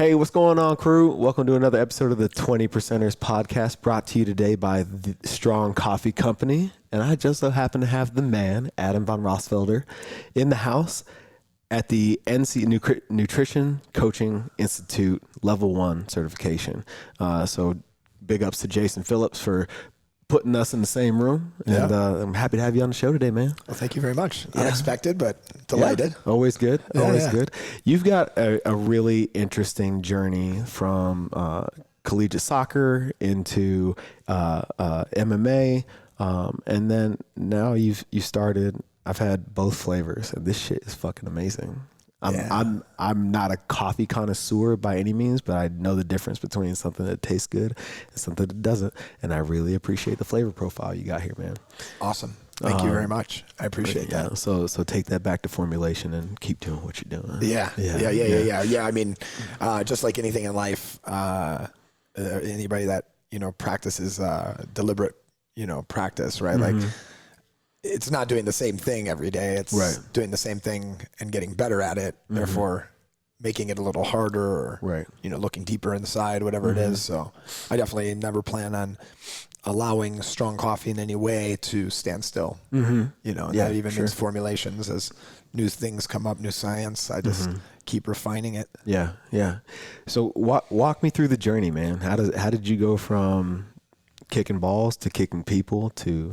Hey, what's going on, crew? Welcome to another episode of the 20 Percenters podcast, brought to you today by the Strong Coffee Company. And I just so happen to have the man, Adam von Rothfelder, in the house at the NC Nutrition Coaching Institute Level 1 certification. So big ups to Jason Phillips for putting us in the same room. And I'm happy to have you on the show today, man. Well, thank you very much. Unexpected, but delighted. Yeah. Always good. Always good. You've got a really interesting journey from collegiate soccer into MMA. And then now you started, I've had both flavors, and this shit is fucking amazing. I'm not a coffee connoisseur by any means, but I know the difference between something that tastes good and something that doesn't. And I really appreciate the flavor profile you got here, man. Awesome. Thank you very much. I appreciate that. So take that back to formulation and keep doing what you're doing. Yeah. I mean, just like anything in life, anybody that, practices deliberate, practice, right? Mm-hmm. Like, it's not doing the same thing every day. It's doing the same thing and getting better at it. Mm-hmm. Therefore, making it a little harder or, looking deeper inside, whatever it is. So I definitely never plan on allowing strong coffee in any way to stand still. Mm-hmm. Not even in formulations. As new things come up, new science, I just keep refining it. Yeah. So walk me through the journey, man. How did you go from kicking balls to kicking people to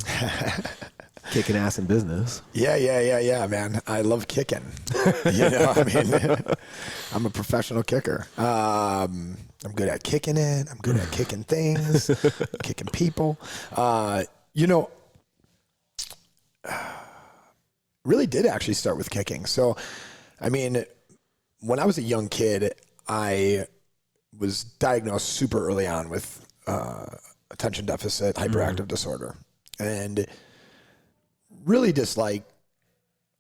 kicking ass in business? Yeah, man. I love kicking. I'm a professional kicker. I'm good at kicking it. I'm good at kicking things, kicking people. Really did actually start with kicking. So, when I was a young kid, I was diagnosed super early on with attention deficit hyperactive disorder. And really just like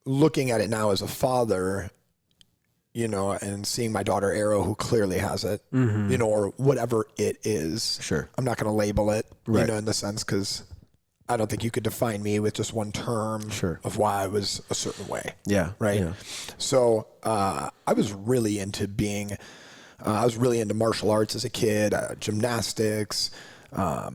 looking at it now as a father, and seeing my daughter Arrow, who clearly has it, or whatever it is. Sure. I'm not going to label it, in the sense, because I don't think you could define me with just one term of why I was a certain way. Yeah. Right. Yeah. So I was really into martial arts as a kid, gymnastics. I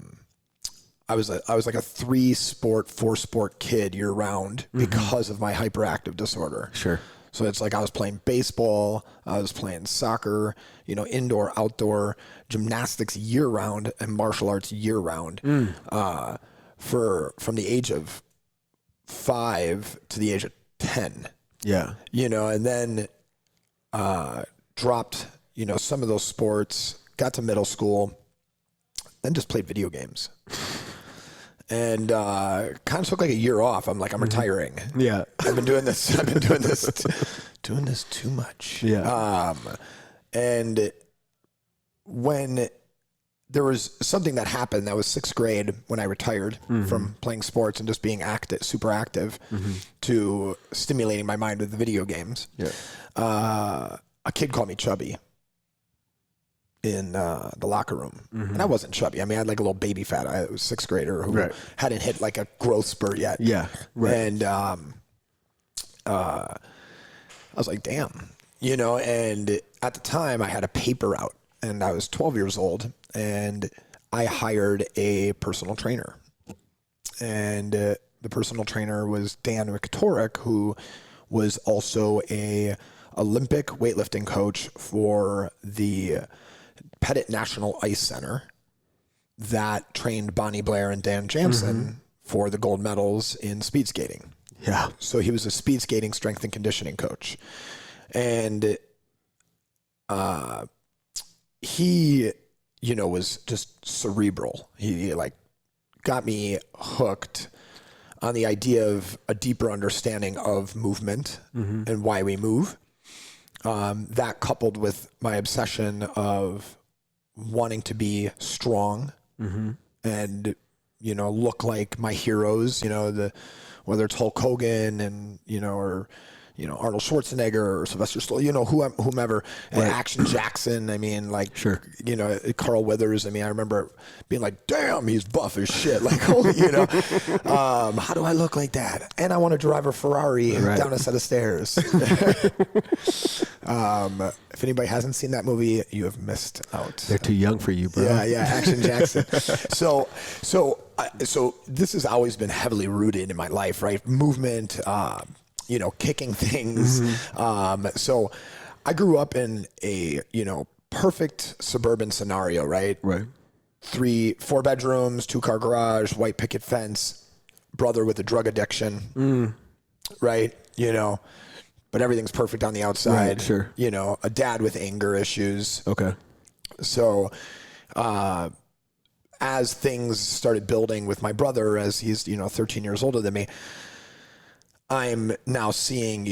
was like a 4-sport kid year round because of my hyperactive disorder. Sure. So it's like I was playing baseball, I was playing soccer, indoor, outdoor, gymnastics year round, and martial arts year round. From the age of 5 to the age of 10. Yeah. And then dropped, some of those sports, got to middle school, then just played video games. And kind of took like a year off. I'm retiring. Yeah. I've been doing this too much. Yeah. And when there was something that happened, that was 6th grade when I retired from playing sports and just being super active to stimulating my mind with the video games. Yeah. A kid called me chubby in the locker room. And I wasn't chubby. I had like a little baby fat. I was 6th grader who hadn't hit like a growth spurt yet. Yeah. Right. And I was like, damn, and at the time I had a paper out and I was 12 years old and I hired a personal trainer. And the personal trainer was Dan Wicktorek, who was also a Olympic weightlifting coach for the Pettit National Ice Center that trained Bonnie Blair and Dan Jansen for the gold medals in speed skating. Yeah. So he was a speed skating strength and conditioning coach. And he, was just cerebral. He got me hooked on the idea of a deeper understanding of movement and why we move. That coupled with my obsession of wanting to be strong and, look like my heroes, whether it's Hulk Hogan and, or, Arnold Schwarzenegger or Sylvester Stallone, whomever, and Action Jackson. I mean, like, sure. Carl Weathers. I mean, I remember being like, damn, he's buff as shit. Like, holy, how do I look like that? And I want to drive a Ferrari down a set of stairs. If anybody hasn't seen that movie, you have missed out. They're too young for you, bro. Yeah, Action Jackson. So this has always been heavily rooted in my life, right? Movement, kicking things. So I grew up in a, perfect suburban scenario, right? Right. 4 bedrooms, 2-car garage, white picket fence, brother with a drug addiction, right? But everything's perfect on the outside. Right, sure. A dad with anger issues. Okay. So, as things started building with my brother, as he's, 13 years older than me, I'm now seeing,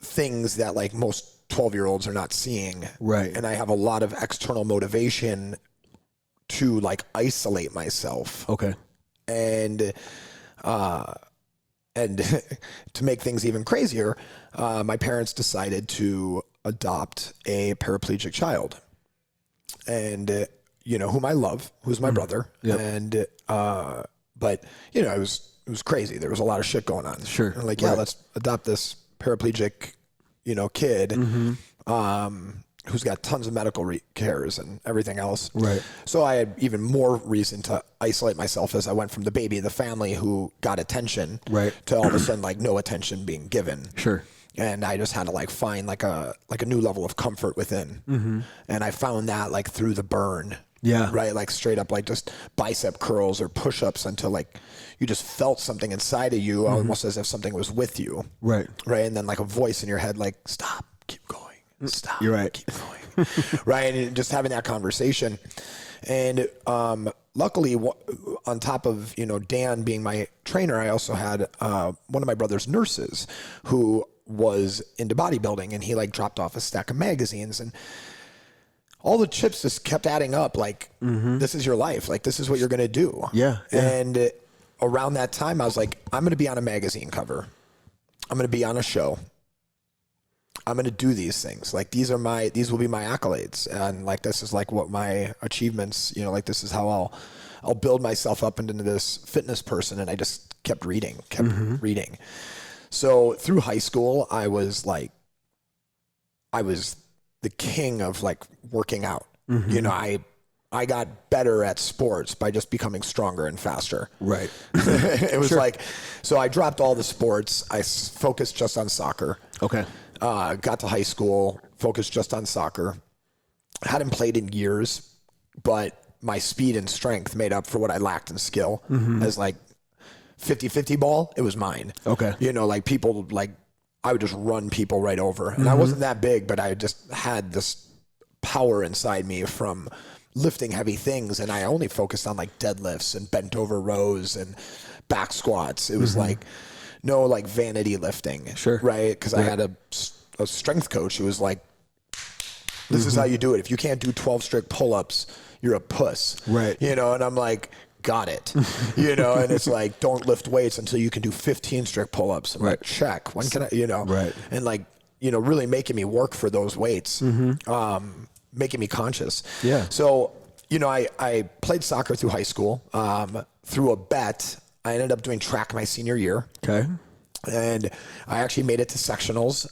things that like most 12-year-olds are not seeing. Right. And I have a lot of external motivation to like isolate myself. Okay. And to make things even crazier, my parents decided to adopt a paraplegic child. And, whom I love, who's my brother. Yep. And, but, it was crazy. There was a lot of shit going on. Sure. And like, let's adopt this paraplegic, kid, who's got tons of medical cares and everything else. Right. So I had even more reason to isolate myself as I went from the baby of the family who got attention, right, to all of a sudden like no attention being given. Sure. And I just had to like find like a new level of comfort within. And I found that like through the burn. Yeah. Right. Like straight up, like just bicep curls or push-ups until like you just felt something inside of you, almost as if something was with you. Right. Right. And then like a voice in your head, like, stop, keep going. Stop. You're right. Keep going. Right. And just having that conversation. And luckily, on top of, Dan being my trainer, I also had one of my brother's nurses who was into bodybuilding, and he like dropped off a stack of magazines, and all the chips just kept adding up. Like, this is your life. Like, this is what you're going to do. Yeah. And around that time, I was like, I'm going to be on a magazine cover. I'm going to be on a show. I'm going to do these things. Like, these will be my accolades. And like, this is like what my achievements, like this is how I'll build myself up into this fitness person. And I just kept reading. So through high school, I was the king of like working out. I got better at sports by just becoming stronger and faster. Right. It was like, so I dropped all the sports. I focused just on soccer. Okay. Got to high school, focused just on soccer. Hadn't played in years, but my speed and strength made up for what I lacked in skill. As like 50-50 ball, it was mine. Okay. Like people, like I would just run people right over. And I wasn't that big, but I just had this power inside me from lifting heavy things. And I only focused on like deadlifts and bent over rows and back squats. It was like no like vanity lifting. Sure. Right. Because I had a strength coach who was like, this is how you do it. If you can't do 12 strict pull-ups, you're a puss. Right. And I'm like, got it. And it's like, don't lift weights until you can do 15 strict pull-ups. I'm like, check. When can I, Right. And like, really making me work for those weights, making me conscious. Yeah. So, I played soccer through high school. Through a bet, I ended up doing track my senior year. Okay. And I actually made it to sectionals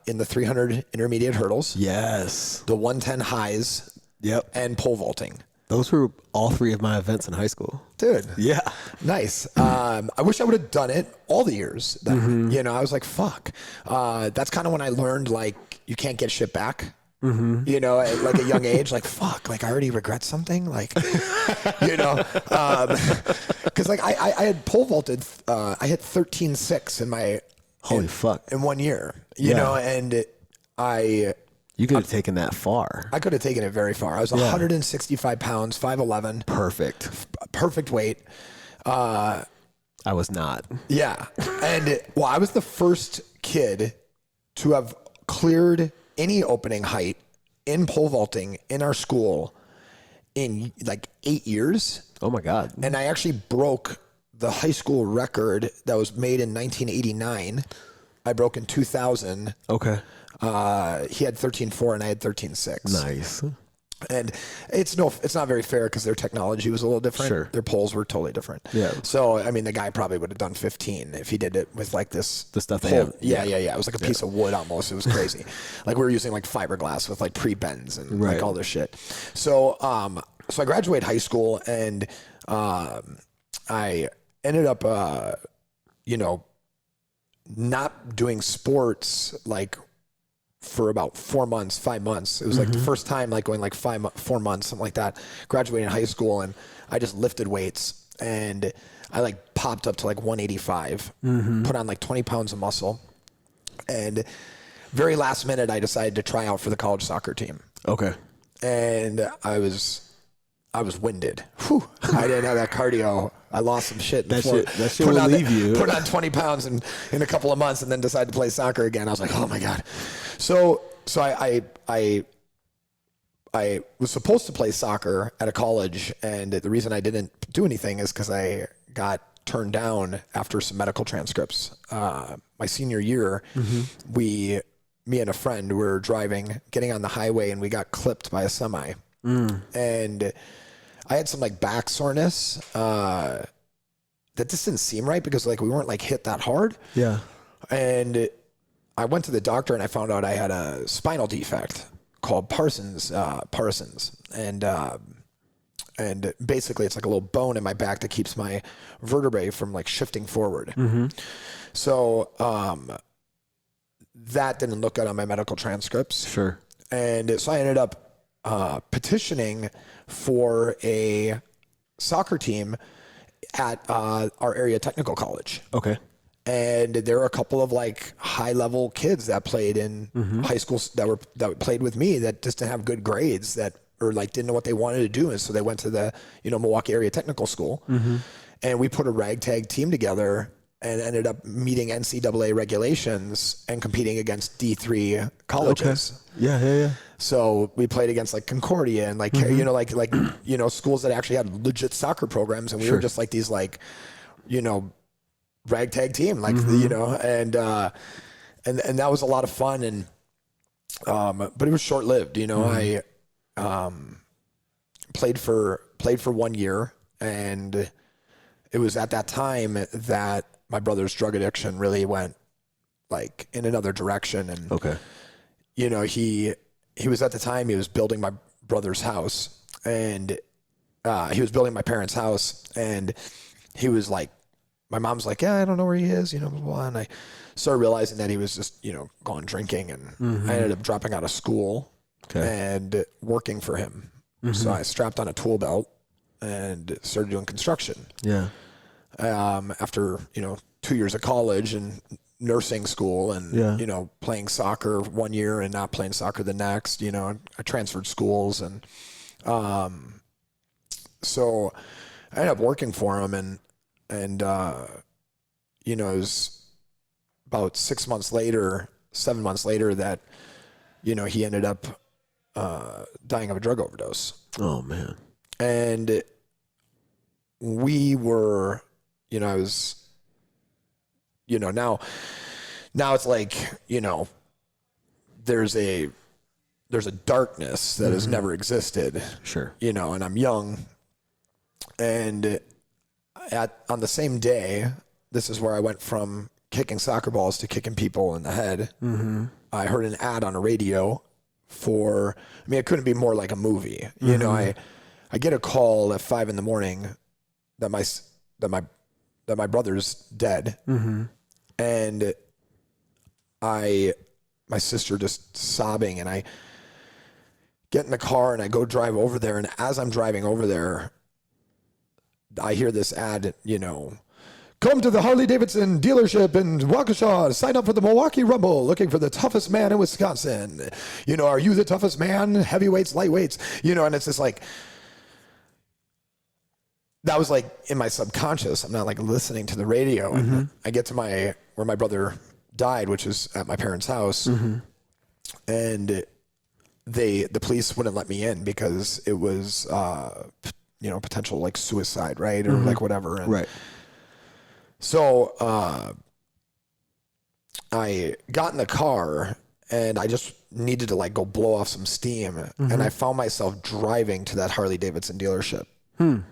in the 300 intermediate hurdles. Yes. The 110 highs. Yep. And pole vaulting. Those were all 3 of my events in high school. Dude. Yeah. Nice. I wish I would have done it all the years. Then. I was like, fuck. That's kind of when I learned, like, you can't get shit back. At like a young age, like, fuck, like I already regret something. Like, cause like I had pole vaulted, I hit 13.6 in my, holy fuck, in 1 year, you know, and you could have taken that far. I could have taken it very far. I was 165 pounds, 5'11". Perfect weight. I was not. Yeah. And I was the first kid to have cleared any opening height in pole vaulting in our school in like 8 years. Oh my God. And I actually broke the high school record that was made in 1989 I broke in 2000. Okay. He had 13.4 and I had 13.6. Nice. And it's not very fair because their technology was a little different. Sure. Their poles were totally different. Yeah. So, I mean, the guy probably would have done 15 if he did it with like this. The stuff they pole. have. Yeah. It was like a piece of wood almost. It was crazy. Like we were using like fiberglass with like pre-bends and like all this shit. So, so I graduated high school and I ended up, not doing sports like for about 4 months, 5 months. It was like the first time like going like 4 months, something like that, graduating high school. And I just lifted weights and I like popped up to like 185, put on like 20 pounds of muscle. And very last minute, I decided to try out for the college soccer team. Okay. And I was winded. Whew. I didn't have that cardio. I lost some shit. That shit will leave you. Put on 20 pounds in a couple of months and then decided to play soccer again. I was like, oh my God. So I was supposed to play soccer at a college. And the reason I didn't do anything is because I got turned down after some medical transcripts. My senior year, me and a friend were getting on the highway and we got clipped by a semi. And I had some like back soreness that just didn't seem right because like we weren't like hit that hard. Yeah. And I went to the doctor and I found out I had a spinal defect called Parsons. And basically it's like a little bone in my back that keeps my vertebrae from like shifting forward. So that didn't look good on my medical transcripts. Sure. And so I ended up petitioning for a soccer team at our area technical college. Okay. And there were a couple of like high level kids that played in high school that played with me that just didn't have good grades or like didn't know what they wanted to do. And so they went to the, Milwaukee area technical school and we put a ragtag team together and ended up meeting NCAA regulations and competing against D3 colleges. Okay. Yeah. So we played against like Concordia and like, schools that actually had legit soccer programs. And we were just like these like, ragtag team, like, and that was a lot of fun. And, but it was short lived, I, played for 1 year and it was at that time that my brother's drug addiction really went like in another direction. And, he was at the time, he was building my brother's house and, he was building my parents' house and he was like, my mom's like, yeah, I don't know where he is, blah, blah, blah. And I started realizing that he was just, gone drinking and I ended up dropping out of school and working for him. So I strapped on a tool belt and started doing construction. Yeah. After, 2 years of college and nursing school and, playing soccer 1 year and not playing soccer the next, I transferred schools. And so I ended up working for him and it was about 7 months later that, he ended up dying of a drug overdose. Oh, man. And we were, I was, now it's like, there's a darkness that has never existed. Sure. And I'm young. And on the same day, this is where I went from kicking soccer balls to kicking people in the head. I heard an ad on a radio it couldn't be more like a movie. I get a call at 5 a.m. that my brother's dead. And my sister just sobbing, and I get in the car and I go drive over there. And as I'm driving over there, I hear this ad, come to the Harley-Davidson dealership in Waukesha, sign up for the Milwaukee Rumble, looking for the toughest man in Wisconsin. Are you the toughest man? Heavyweights, lightweights, and it's just like, that was like in my subconscious. I'm not like listening to the radio. And I get to where my brother died, which is at my parents' house. And the police wouldn't let me in because it was, potential like suicide, right? Or like whatever. And right. So, I got in the car and I just needed to like go blow off some steam. And I found myself driving to that Harley Davidson dealership.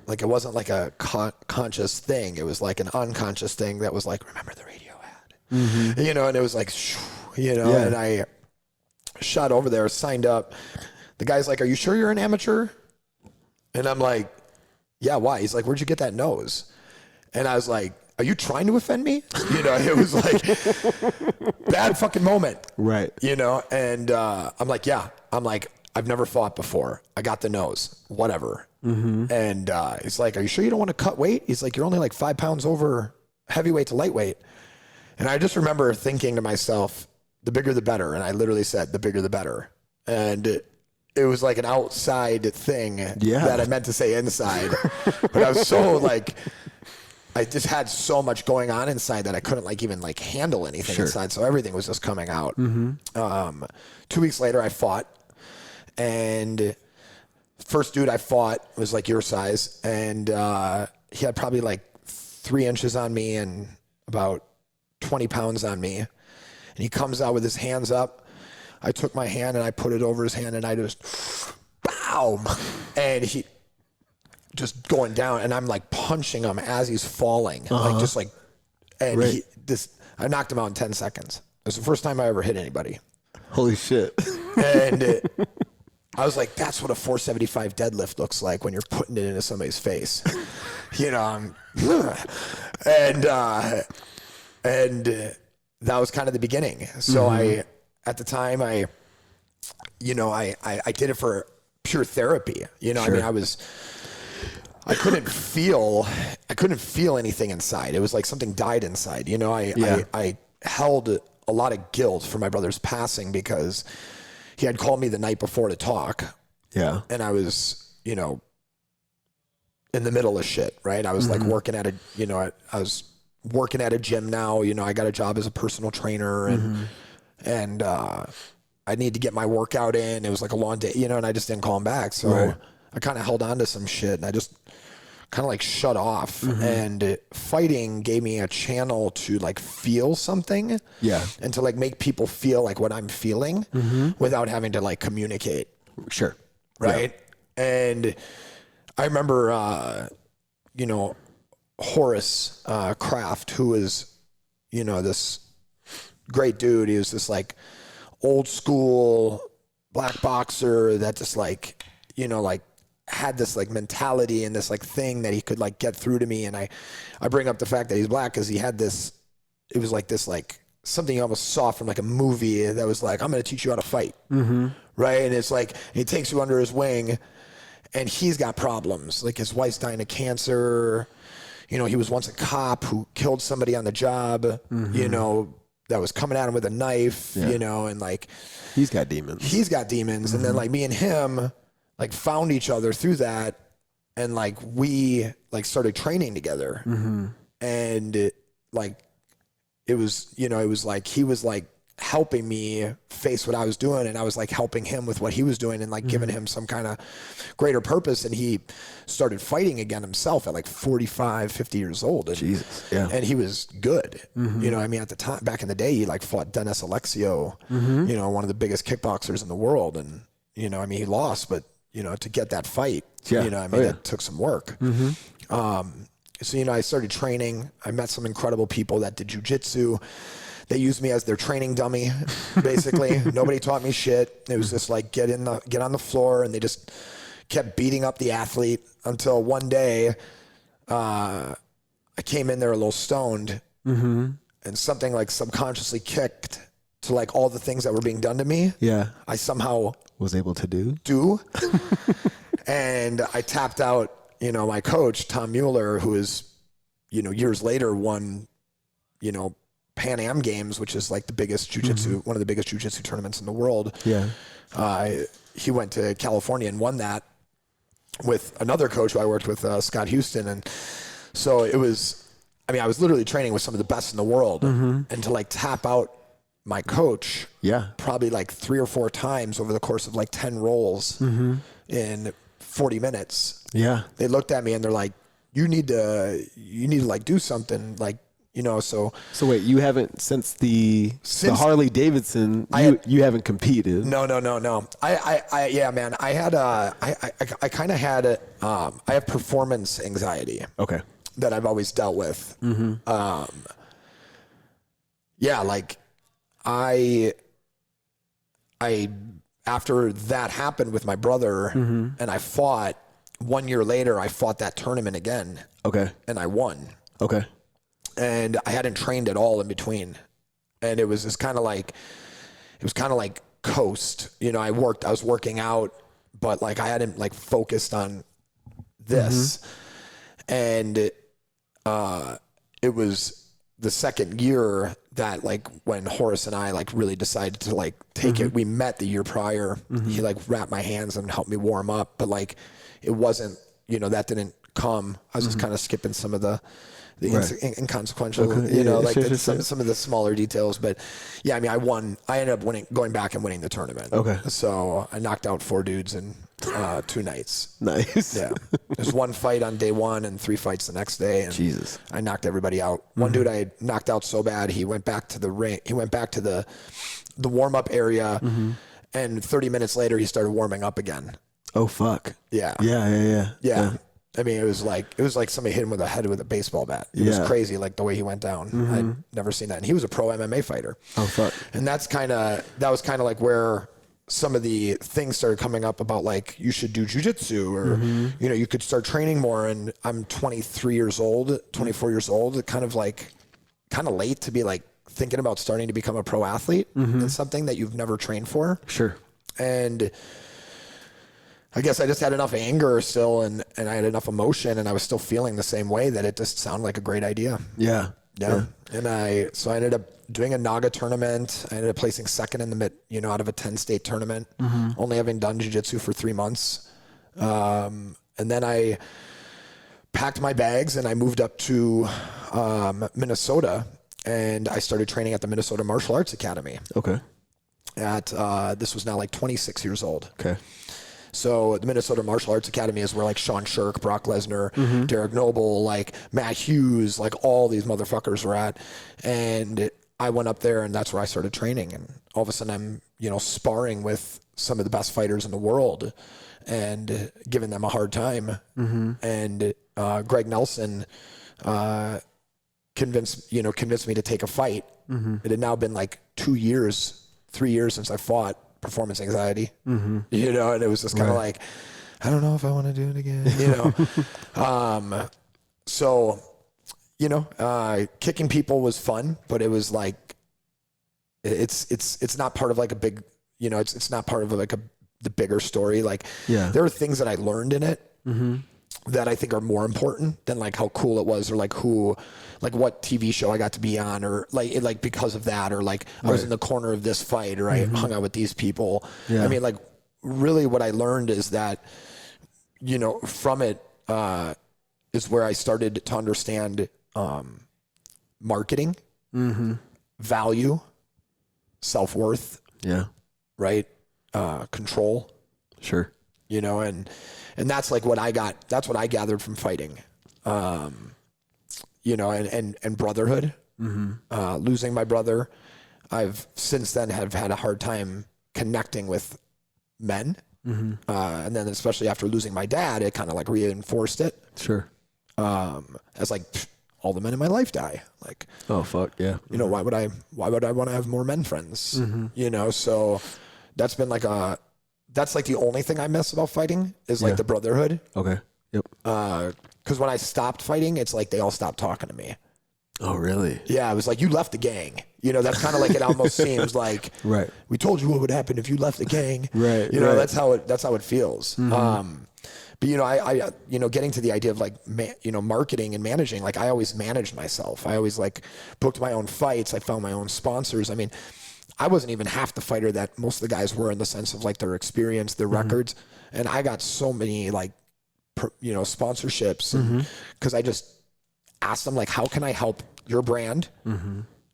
Like it wasn't like a conscious thing. It was like an unconscious thing that was like, remember the radio ad, you know, and it was like, you know, and I shot over there, signed up. The guy's like, are you sure you're an amateur? And I'm like, yeah, why? He's like, where'd you get that nose? And I was like, are you trying to offend me? You know, it was like bad fucking moment. Right. You know, and I'm like, yeah. I'm like, I've never fought before. I got the nose, whatever. And he's like, are you sure you don't want to cut weight? He's like, you're only like 5 pounds over heavyweight to lightweight. And I just remember thinking to myself, the bigger the better. And I literally said, the bigger the better. And it was like an outside thing that I meant to say inside. But I was so like, I just had so much going on inside that I couldn't like even like handle anything inside. So everything was just coming out. 2 weeks later, I fought. And first dude I fought was like your size. And he had probably like 3 inches on me and about 20 pounds on me. And he comes out with his hands up. I took my hand and I put it over his hand and I just, boom. And he just going down and I'm like punching him as he's falling. Like just like, and I knocked him out in 10 seconds. It was the first time I ever hit anybody. Holy shit. And I was like, that's what a 475 deadlift looks like when you're putting it into somebody's face. You know, and that was kind of the beginning. So at the time I did it for pure therapy. You know, I mean, I couldn't feel anything inside. It was like something died inside. You know, I held a lot of guilt for my brother's passing because he had called me the night before to talk. Yeah. And I was, you know, in the middle of shit, right? I was like working at I was working at a gym now. You know, I got a job as a personal trainer and I need to get my workout in. It was like a long day, you know, and I just didn't call him back. So I kind of held on to some shit and I just kind of like shut off. And fighting gave me a channel to like feel something. Yeah. And to like make people feel like what I'm feeling without having to like communicate. Sure. Right. Yeah. And I remember, you know, Horace Kraft, who was, you know, this great dude. He was this like old school black boxer that just like, you know, like had this like mentality and this like thing that he could like get through to me. And I bring up the fact that he's black because he had this, it was like this, like something you almost saw from like a movie that was like, I'm going to teach you how to fight. Right. And it's like, he takes you under his wing and he's got problems. Like his wife's dying of cancer. You know, he was once a cop who killed somebody on the job, you know, that was coming at him with a knife, you know, and like, he's got demons. And then like me and him like found each other through that. And like, we like started training together and it was, you know, it was like, he was like helping me face what I was doing. And I was like helping him with what he was doing and like giving him some kind of greater purpose. And he started fighting again himself at like 45, 50 years old. And, Jesus. Yeah. And he was good. You know, I mean, at the time, back in the day, he like fought Dennis Alexio, you know, one of the biggest kickboxers in the world. And, you know, I mean, he lost, but, you know, to get that fight, you know, I mean, it took some work. So, you know, I started training. I met some incredible people that did jujitsu. They used me as their training dummy, basically. Nobody taught me shit. It was just like, get on the floor, and they just kept beating up the athlete until one day I came in there a little stoned and something like subconsciously kicked to like all the things that were being done to me. Yeah. I somehow was able to do. And I tapped out, you know, my coach, Tom Mueller, who is, you know, years later won, you know, Pan Am Games, which is like the biggest jiu-jitsu, one of the biggest jiu-jitsu tournaments in the world. Yeah. He went to California and won that with another coach who I worked with, Scott Houston. And so it was, I mean, I was literally training with some of the best in the world and to like tap out my coach probably like 3 or 4 times over the course of like 10 rolls in 40 minutes. Yeah. They looked at me and they're like, you need to like do something, like, So wait, you haven't since the Harley Davidson, you haven't competed? No. Yeah, man. I had I kind of had I have performance anxiety. Okay. That I've always dealt with. Yeah, like I after that happened with my brother, and I fought 1 year later. I fought that tournament again. Okay. And I won. Okay. And I hadn't trained at all in between, and it was kind of like coast. I was working out, but like I hadn't like focused on this, and it was the second year that like when Horace and I like really decided to like take it. We met the year prior. He like wrapped my hands and helped me warm up, but like it wasn't, that didn't come. I was just kind of skipping some of the inconsequential, some of the smaller details. But yeah, I mean, I won. I ended up going back and winning the tournament. Okay. So I knocked out 4 dudes in 2 nights. Nice. Yeah. There's 1 fight on day 1 and 3 fights the next day. And Jesus. I knocked everybody out. One dude I knocked out so bad, he went back to the ring. He went back to the warm up area, and 30 minutes later, he started warming up again. Oh, fuck. Yeah. Yeah. I mean, it was like somebody hit him with a baseball bat. It was crazy, like the way he went down. I'd never seen that. And he was a pro MMA fighter. Oh, fuck. And that was kind of like where some of the things started coming up about like, you should do jujitsu or, you could start training more. And I'm 24 years old, kind of late to be like thinking about starting to become a pro athlete in something that you've never trained for. Sure. And I guess I just had enough anger still, and I had enough emotion, and I was still feeling the same way that it just sounded like a great idea. Yeah. And I ended up doing a Naga tournament. I ended up placing second in the out of a 10-state tournament, only having done jiu-jitsu for 3 months. And then I packed my bags and I moved up to Minnesota, and I started training at the Minnesota Martial Arts Academy. Okay. This was now like 26 years old. Okay. So the Minnesota Martial Arts Academy is where like Sean Shirk, Brock Lesnar, Derek Noble, like Matt Hughes, like all these motherfuckers were at. And I went up there, and that's where I started training. And all of a sudden I'm, sparring with some of the best fighters in the world and giving them a hard time. And Greg Nelson convinced me to take a fight. It had now been like 2 years, 3 years since I fought. Performance anxiety, and it was just kind of like, I don't know if I want to do it again, So, kicking people was fun, but it was like, it's not part of like a big, it's not part of like the bigger story. Like, there are things that I learned in it that I think are more important than like how cool it was, or like what TV show I got to be on, or like because of that, or like I was in the corner of this fight, or I hung out with these people. I mean, like really what I learned is that, from it is where I started to understand marketing, value, self-worth, right? Control. Sure. And that's like what I gathered from fighting, and brotherhood. Losing my brother, I've since then have had a hard time connecting with men. And then especially after losing my dad, it kind of like reinforced it. Sure. As like all the men in my life die. Like, oh fuck yeah. Why would I want to have more men friends? So that's been like that's like the only thing I miss about fighting is like the brotherhood. Okay. Yep. Because when I stopped fighting, it's like they all stopped talking to me. Oh, really? Yeah, it was like, you left the gang. That's kind of like it almost seems like, right. We told you what would happen if you left the gang. Right. That's how it feels. But I getting to the idea of like, marketing and managing, like I always managed myself. I always like booked my own fights. I found my own sponsors. I mean, I wasn't even half the fighter that most of the guys were in the sense of like their experience, their records. And I got so many like, sponsorships because I just asked them like, how can I help your brand?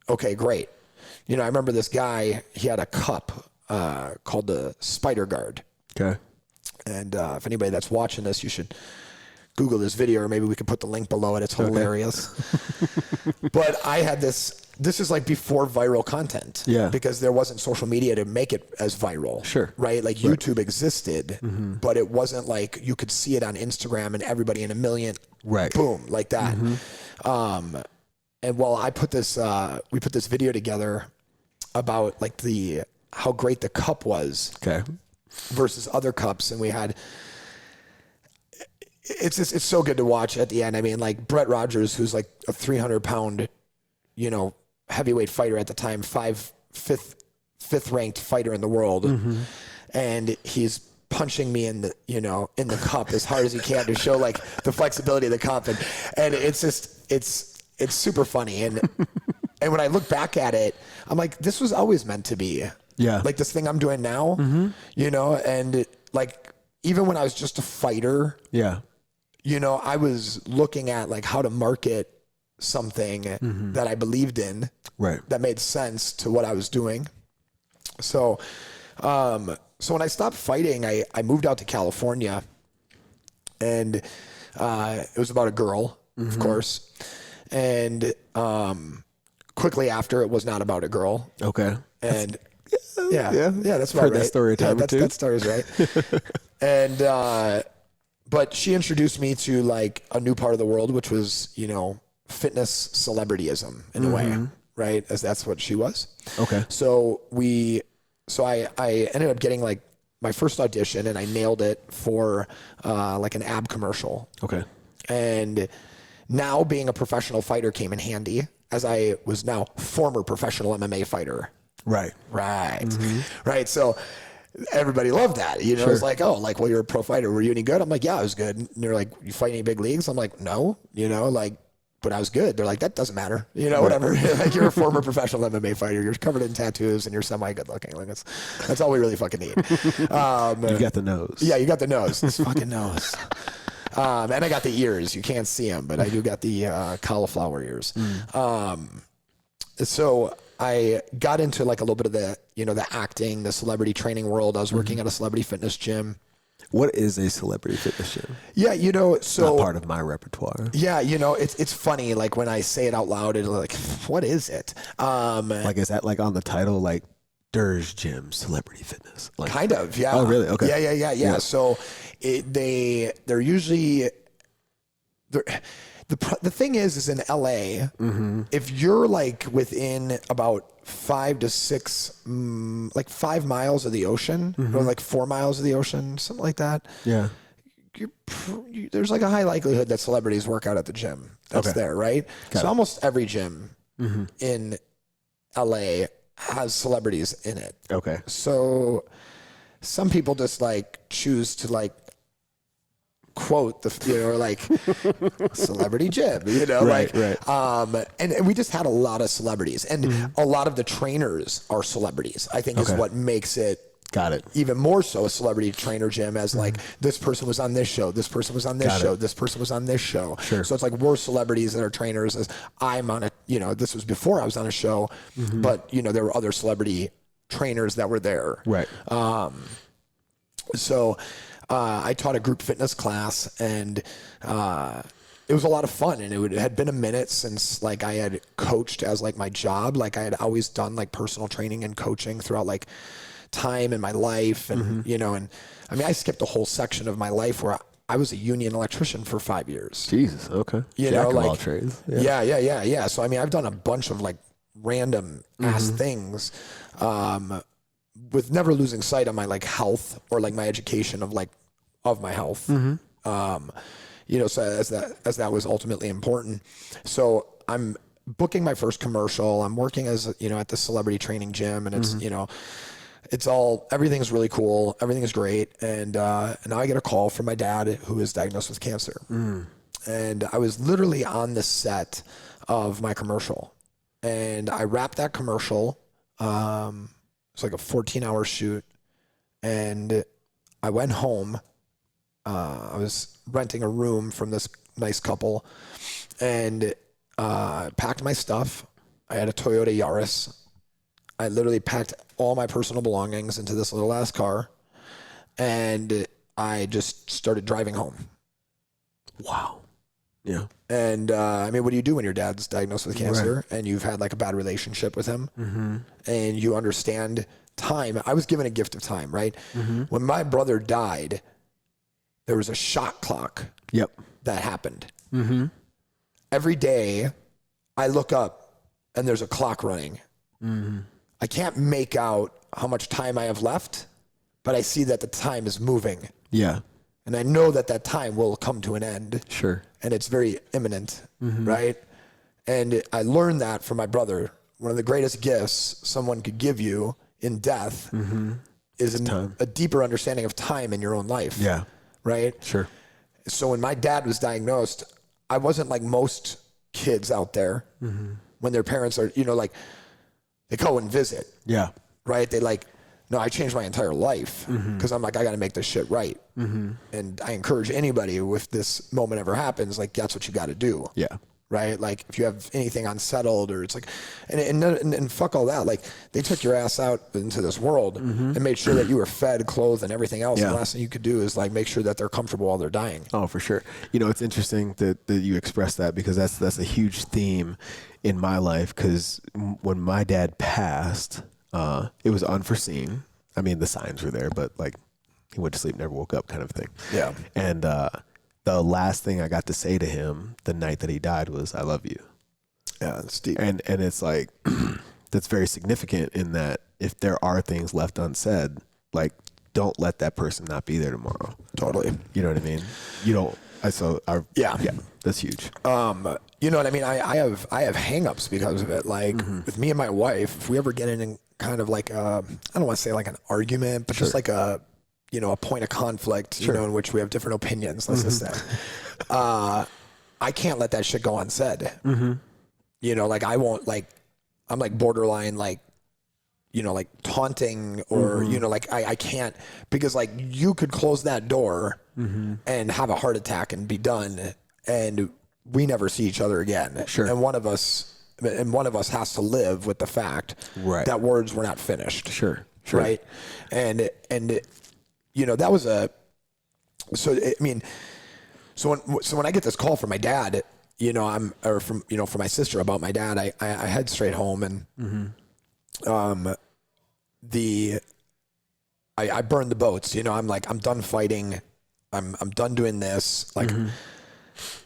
Okay, great. I remember this guy, he had a cup called the Spider Guard. Okay. And if anybody that's watching this, you should Google this video, or maybe we could put the link below it. It's hilarious. But I had this is like before viral content. Yeah. Because there wasn't social media to make it as viral. Sure. Right? Like YouTube existed, but it wasn't like you could see it on Instagram and everybody in a million. Right. Boom, like that. And well, we put this video together about like how great the cup was. Okay. Versus other cups, and we had. It's so good to watch at the end. I mean, like Brett Rogers, who's like a 300-pound, heavyweight fighter at the time, fifth ranked fighter in the world, and he's punching me in the cup as hard as he can to show like the flexibility of the cup, and it's just it's super funny, and when I look back at it, I'm like, this was always meant to be, like this thing I'm doing now, and like even when I was just a fighter, I was looking at like how to market something that I believed in, that made sense to what I was doing. So, so when I stopped fighting, I moved out to California, and it was about a girl, of course. And quickly after, it was not about a girl. Okay. And that's about right. That story a time or two. That story's right. And but she introduced me to like a new part of the world, which was fitness celebrityism in a way, right? As that's what she was. Okay. So I ended up getting like my first audition, and I nailed it for like an ab commercial. Okay. And now being a professional fighter came in handy, as I was now former professional MMA fighter. Right. Right. So everybody loved that. It's like, oh, like, well, you're a pro fighter. Were you any good? I'm like, yeah, I was good. And they're like, you fight any big leagues? I'm like, no, but I was good. They're like, that doesn't matter. Whatever. Like, you're a former professional MMA fighter. You're covered in tattoos and you're semi good looking. Like, that's all we really fucking need. You got the nose. Yeah, you got the nose. This fucking nose. And I got the ears. You can't see them, but I do got the cauliflower ears. So I got into like a little bit of the, the acting, the celebrity training world. I was working at a celebrity fitness gym. What is a celebrity fitness gym? Yeah, so not part of my repertoire. Yeah, it's funny. Like when I say it out loud, it's like, what is it? Like, is that like on the title, like Dur's Gym Celebrity Fitness? Like, kind of, yeah. Oh, really? Okay. Yeah. So they're usually the thing is in LA, if you're like within about 5 to 6, like 5 miles of the ocean, or like 4 miles of the ocean, something like that. Yeah. There's like a high likelihood that celebrities work out at the gym that's there, right? So almost every gym in LA has celebrities in it. Okay. So some people just like choose to like quote the or like celebrity gym, right. And we just had a lot of celebrities, and a lot of the trainers are celebrities, I think, is what makes it even more so a celebrity trainer gym, as like this person was on this show, this person was on this show, this person was on this show. Sure. So it's like we're celebrities that are trainers, as I'm on a, this was before I was on a show, but there were other celebrity trainers that were there. Right. So I taught a group fitness class, and it was a lot of fun, and it had been a minute since like I had coached as like my job. Like I had always done like personal training and coaching throughout like time in my life, and and I mean I skipped a whole section of my life where I was a union electrician for 5 years. Jesus, okay. Jack of all trades. Yeah. So I mean I've done a bunch of like random ass things, with never losing sight of my like health or like my education of my health. So as that was ultimately important. So I'm booking my first commercial. I'm working as at the celebrity training gym, and it's it's everything's really cool. Everything is great. And now I get a call from my dad, who is diagnosed with cancer. And I was literally on the set of my commercial, and I wrapped that commercial. It's like a 14-hour shoot, and I went home. I was renting a room from this nice couple, and packed my stuff. I had a Toyota Yaris. I literally packed all my personal belongings into this little ass car, and I just started driving home. Wow. Yeah. And, I mean, what do you do when your dad's diagnosed with cancer and you've had like a bad relationship with him and you understand time? I was given a gift of time, right? When my brother died, there was a shot clock that happened. Every day I look up and there's a clock running. I can't make out how much time I have left, but I see that the time is moving. Yeah. And I know that that time will come to an end. Sure. And it's very imminent, right? And I learned that from my brother. One of the greatest gifts someone could give you in death is a deeper understanding of time in your own life. Yeah. Right? Sure. So when my dad was diagnosed, I wasn't like most kids out there when their parents are, you know, like they go and visit. Yeah. Right? They like, no, I changed my entire life because I'm like, I got to make this shit right. And I encourage anybody, if this moment ever happens, like that's what you got to do. Yeah. Right? Like if you have anything unsettled or it's like, and fuck all that. Like they took your ass out into this world and made sure that you were fed, clothed and everything else. Yeah. And the last thing you could do is like make sure that they're comfortable while they're dying. Oh, for sure. You know, it's interesting that you express that because that's a huge theme in my life. Cause when my dad passed, it was unforeseen. I mean, the signs were there, but like he went to sleep, never woke up kind of thing. Yeah. And, the last thing I got to say to him the night that he died was, I love you. Yeah. That's deep. And it's like, that's very significant in that if there are things left unsaid, like don't let that person not be there tomorrow. Totally. You know what I mean? You don't, yeah, that's huge. You know what I mean? I have hangups because of it. Like with me and my wife, if we ever get in kind of like I don't want to say like an argument, but just like a point of conflict, you know, in which we have different opinions, let's just say. I can't let that shit go unsaid. You know, like I won't like, I'm like borderline, like, you know, like taunting or, you know, like I can't, because like you could close that door and have a heart attack and be done and we never see each other again. Sure. And one of us has to live with the fact that words were not finished. Sure. Right. And you know, that was so when I get this call from my dad, you know, from my sister about my dad, I head straight home and, I burned the boats, you know, I'm like, I'm done fighting. I'm done doing this. Like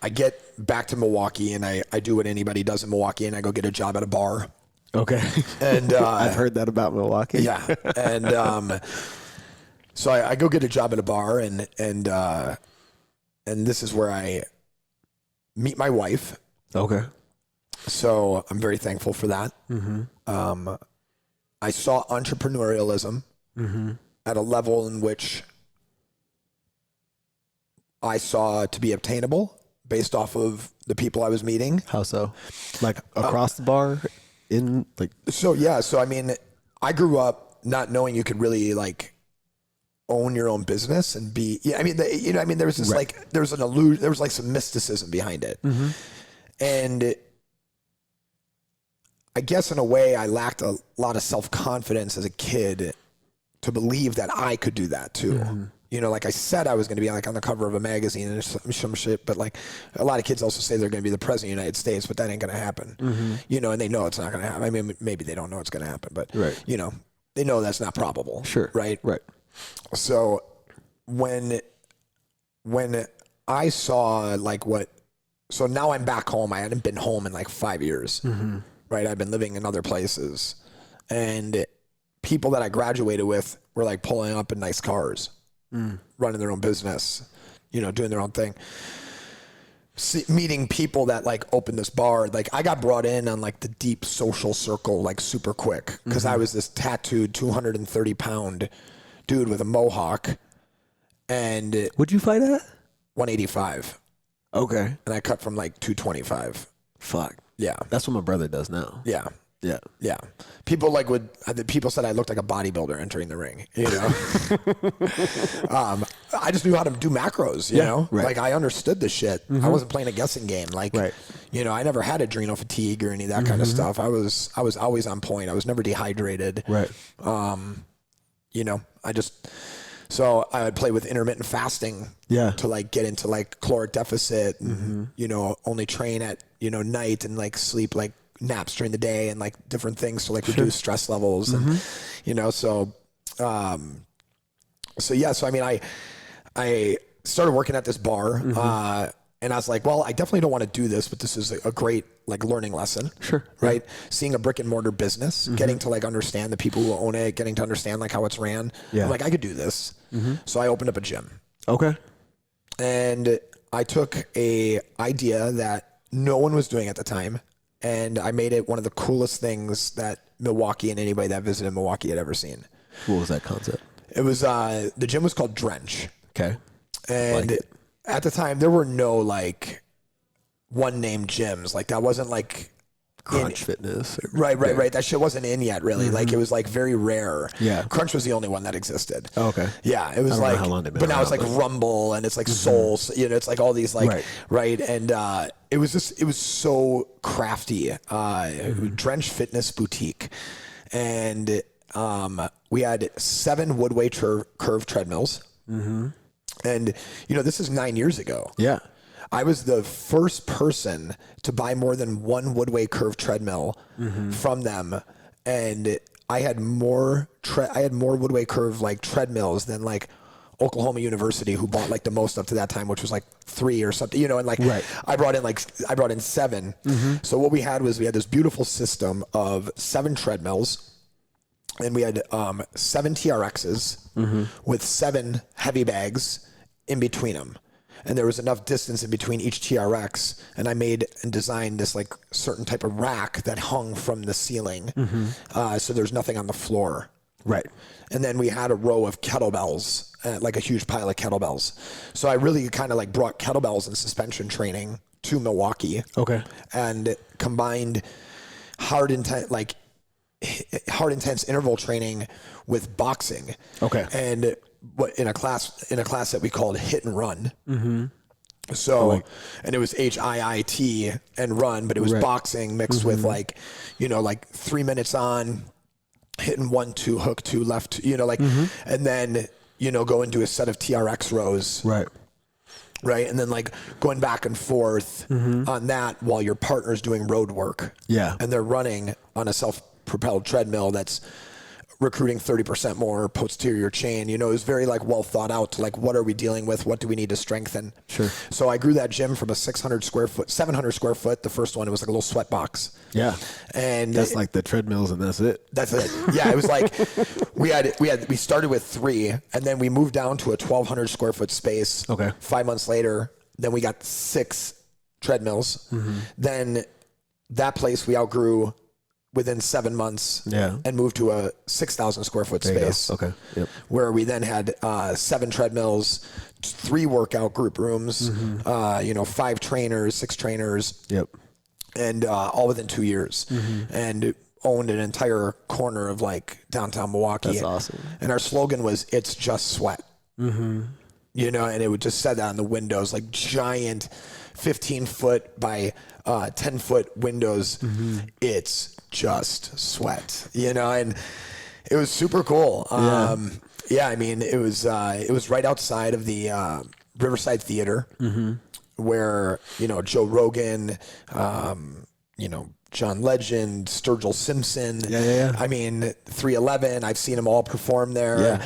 I get back to Milwaukee and I do what anybody does in Milwaukee and I go get a job at a bar. Okay. And, I've heard that about Milwaukee. Yeah. And, so I go get a job at a bar and this is where I meet my wife. Okay. So I'm very thankful for that. I saw entrepreneurialism at a level in which I saw to be obtainable based off of the people I was meeting. How so? Like across the bar in like. So, yeah. So, I mean, I grew up not knowing you could really like own your own business and be, yeah, I mean, there was this like, there was an illusion, there was like some mysticism behind it. And I guess in a way I lacked a lot of self-confidence as a kid to believe that I could do that too. You know, like I said, I was going to be like on the cover of a magazine and some shit, but like a lot of kids also say they're going to be the president of the United States, but that ain't going to happen. You know, and they know it's not going to happen. I mean, maybe they don't know it's going to happen, but you know, they know that's not probable. Sure. Right. So when I saw like so now I'm back home. I hadn't been home in like 5 years, right? I've been living in other places and people that I graduated with were like pulling up in nice cars, running their own business, you know, doing their own thing. Meeting people that like opened this bar, like I got brought in on like the deep social circle, like super quick. Cause I was this tattooed 230-pound dude with a mohawk. And would you fight at? 185. Okay. And I cut from like 225. Fuck. Yeah. That's what my brother does now. Yeah. Yeah. Yeah. People like people said I looked like a bodybuilder entering the ring, you know? I just knew how to do macros, you know? Like I understood the shit. I wasn't playing a guessing game. Like, you know, I never had adrenal fatigue or any of that kind of stuff. I was always on point. I was never dehydrated. Right. You know, So I would play with intermittent fasting to like get into like caloric deficit and, you know, only train at, you know, night and like sleep like naps during the day and like different things to like reduce stress levels. And, you know, so I mean, I started working at this bar, and I was like, well, I definitely don't want to do this, but this is a great like learning lesson. Sure. Right. Seeing a brick and mortar business, getting to like understand the people who own it, getting to understand like how it's ran. Yeah. I'm like, I could do this. So I opened up a gym. Okay. And I took a idea that no one was doing at the time, and I made it one of the coolest things that Milwaukee and anybody that visited Milwaukee had ever seen. What was that concept? It was, the gym was called Drench. Okay. And at the time there were no like one name gyms. Like that wasn't like Crunch Fitness. Right. That shit wasn't in yet really. Like it was like very rare. Yeah. Crunch was the only one that existed. Oh, okay. Yeah. It was like, but now it's like Rumble and it's like Soul, you know, it's like all these like, right. And, it was so crafty, Drench Fitness Boutique. And, we had 7 Woodway curve treadmills. And, you know, this is 9 years ago. Yeah. I was the first person to buy more than one Woodway curve treadmill from them. And I had more Woodway curve like treadmills than like Oklahoma University, who bought like the most up to that time, which was like 3 or something, you know, and like I brought in 7. So what we had this beautiful system of 7 treadmills. And we had 7 TRXs with 7 heavy bags in between them. And there was enough distance in between each TRX. And I made and designed this like certain type of rack that hung from the ceiling. So there's nothing on the floor. Right. And then we had a row of kettlebells, like a huge pile of kettlebells. So I really kind of like brought kettlebells and suspension training to Milwaukee. Okay. And combined hard intense interval training with boxing. Okay. And what in a class that we called hit and run. So, and it was HIIT and run, but it was boxing mixed with like, you know, like 3 minutes on, hitting 1, 2, hook 2, left 2, you know, like, and then, you know, go into a set of TRX rows. Right. And then like going back and forth on that while your partner's doing road work. Yeah. And they're running on a self-propelled treadmill that's recruiting 30% more posterior chain. You know, it was very like well thought out to like, what are we dealing with? What do we need to strengthen? Sure. So I grew that gym from a 700 square foot. The first one, it was like a little sweat box. Yeah. And that's like the treadmills and that's it. That's it. Yeah. It was like, we started with 3 and then we moved down to a 1,200 square foot space. Okay. 5 months later, then we got 6 treadmills. Then that place we outgrew within 7 months and moved to a 6,000 square foot space. Okay. Yep. Where we then had 7 treadmills, 3 workout group rooms, 5 trainers, 6 trainers. Yep. And all within 2 years. And owned an entire corner of like downtown Milwaukee. That's awesome. And our slogan was, "It's just sweat." You know, and it would just said that on the windows, like giant 15-foot by 10-foot windows. It's just sweat, you know, and it was super cool. Yeah, I mean, it was right outside of the Riverside Theater, where, you know, Joe Rogan, you know, John Legend, Sturgill Simpson. I mean, 311. I've seen them all perform there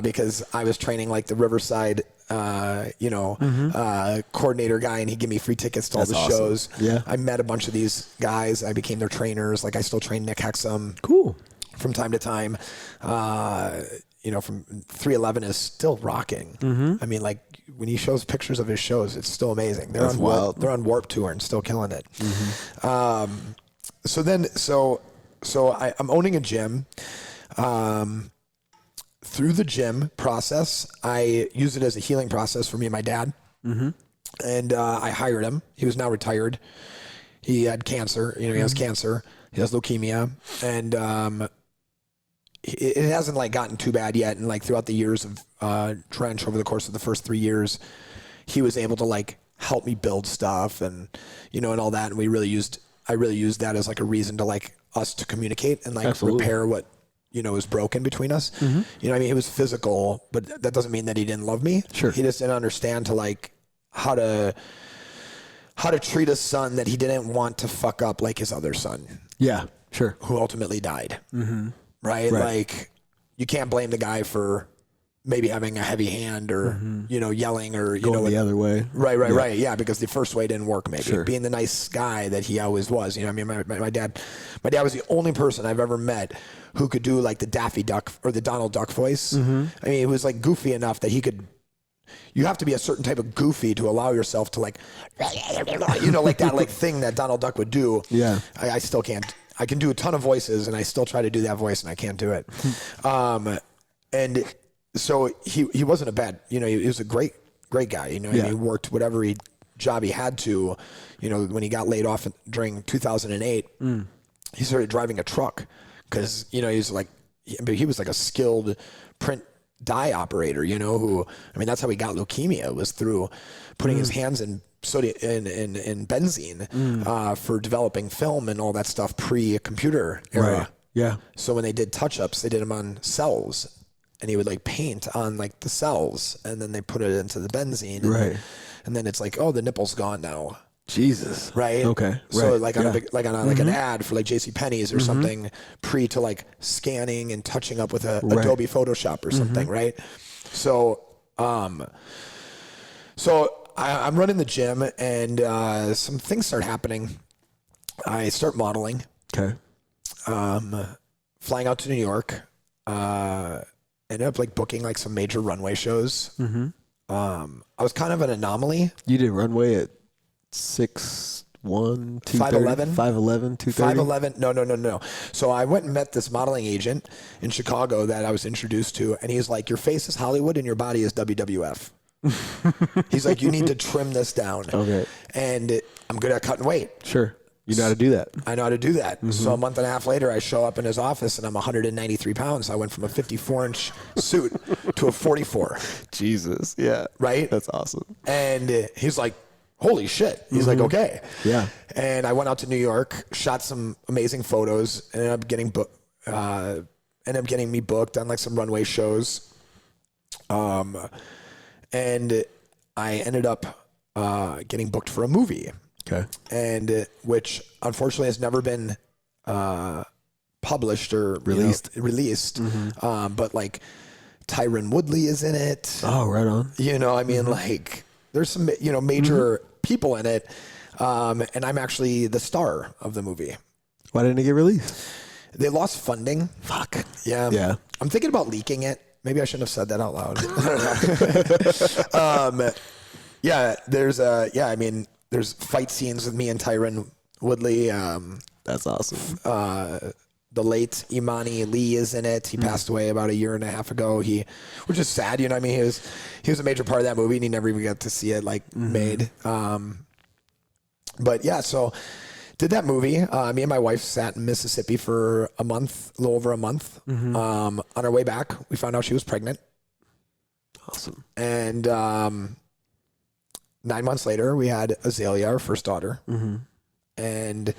because I was training like the Riverside, coordinator guy, and he'd give me free tickets to all the shows. Yeah. I met a bunch of these guys. I became their trainers. Like I still train Nick Hexum. Cool. From time to time. From 311 is still rocking. I mean, like when he shows pictures of his shows, it's still amazing. They're on Warped Tour and still killing it. So I'm owning a gym. Through the gym process, I use it as a healing process for me and my dad. And I hired him. He was now retired. He had cancer. You know, he has cancer. He has leukemia. And it hasn't like gotten too bad yet. And like throughout the years of Drench, over the course of the first 3 years, he was able to like help me build stuff and, you know, and all that. And I really used that as like a reason to like us to communicate and like repair what, was broken between us. You know what I mean? It was physical, but that doesn't mean that he didn't love me. Sure. He just didn't understand to like how to treat a son that he didn't want to fuck up like his other son. Yeah, sure. Who ultimately died. Right? Like you can't blame the guy for maybe having a heavy hand or, yelling or, going the other way. Right. Yeah. Because the first way didn't work, maybe. Sure. Being the nice guy that he always was. You know what I mean? My dad was the only person I've ever met who could do like the Daffy Duck or the Donald Duck voice. I mean, it was like goofy enough that he could. You have to be a certain type of goofy to allow yourself to like, like that like thing that Donald Duck would do. Yeah. I still can't. I can do a ton of voices and I still try to do that voice and I can't do it. And so he wasn't a bad, he was a great guy. He worked whatever job he had to, when he got laid off during 2008, he started driving a truck because, he was like a skilled print dye operator, that's how he got leukemia, was through putting his hands in sodium in benzene for developing film and all that stuff pre-computer era. Right. Yeah. So when they did touch-ups, they did them on cells. And he would like paint on like the cells, and then they put it into the benzene, and then it's like, oh, the nipple's gone now. Jesus. Right. Okay. So like on like an ad for like JCPenney's or something, pre to like scanning and touching up with Adobe Photoshop or something, right? So, I'm running the gym, and some things start happening. I start modeling. Okay. Flying out to New York. Ended up like booking like some major runway shows. I was kind of an anomaly. You did runway at 6'1", 5'11", 5'11", 230. 5'11". No. So I went and met this modeling agent in Chicago that I was introduced to, and he's like, "Your face is Hollywood and your body is WWF." He's like, "You need to trim this down." Okay. And I'm good at cutting weight. Sure. You know how to do that. I know how to do that. So a month and a half later, I show up in his office and I'm 193 pounds. I went from a 54-inch suit to a 44. Jesus. Yeah. Right? That's awesome. And he's like, holy shit. He's like, okay. Yeah. And I went out to New York, shot some amazing photos, ended up getting me booked on like some runway shows. And I ended up getting booked for a movie. Okay. And which unfortunately has never been published or released. But like Tyron Woodley is in it. Oh, right on. Like there's some major people in it. And I'm actually the star of the movie. Why didn't it get released? They lost funding. Fuck. Yeah. Yeah. I'm thinking about leaking it. Maybe I shouldn't have said that out loud. Yeah. There's fight scenes with me and Tyron Woodley. That's awesome. The late Imani Lee is in it. He passed away about a year and a half ago. Which is sad, He was a major part of that movie, and he never even got to see it made. But yeah, so did that movie. Me and my wife sat in Mississippi for a little over a month. On our way back, we found out she was pregnant. Awesome. And 9 months later, we had Azalea, our first daughter. And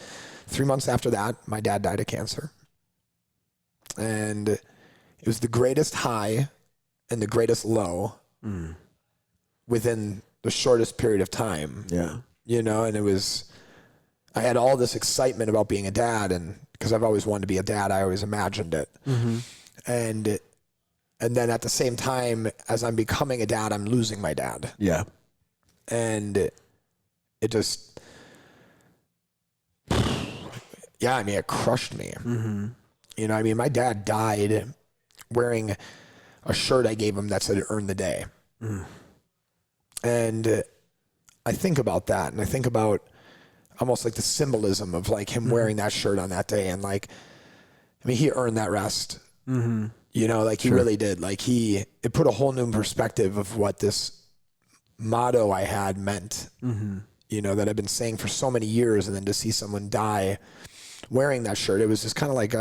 3 months after that, my dad died of cancer. And it was the greatest high and the greatest low within the shortest period of time. Yeah. And I had all this excitement about being a dad, and because I've always wanted to be a dad, I always imagined it. And then at the same time, as I'm becoming a dad, I'm losing my dad. Yeah. And it just, it crushed me. My dad died wearing a shirt I gave him that said "Earn the Day." And I think about that, and I think about almost like the symbolism of like him wearing that shirt on that day. And he earned that rest. He really did. It put a whole new perspective of what this motto I had meant, that I've been saying for so many years, and then to see someone die wearing that shirt, it was just kind of like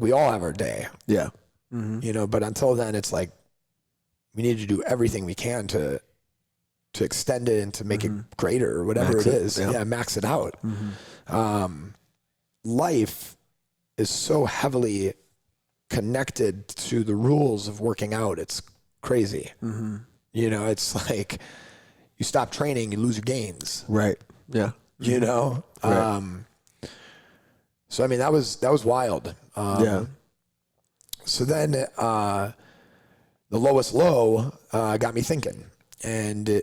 we all have our day. Yeah. But until then, it's like we need to do everything we can to extend it and to make it greater or whatever it is. Yeah, max it out. Life is so heavily connected to the rules of working out. It's crazy. You know, it's like you stop training, you lose your gains. Right. Yeah. You know? Right. So, I mean, that was wild. Yeah. So then the lowest low got me thinking. And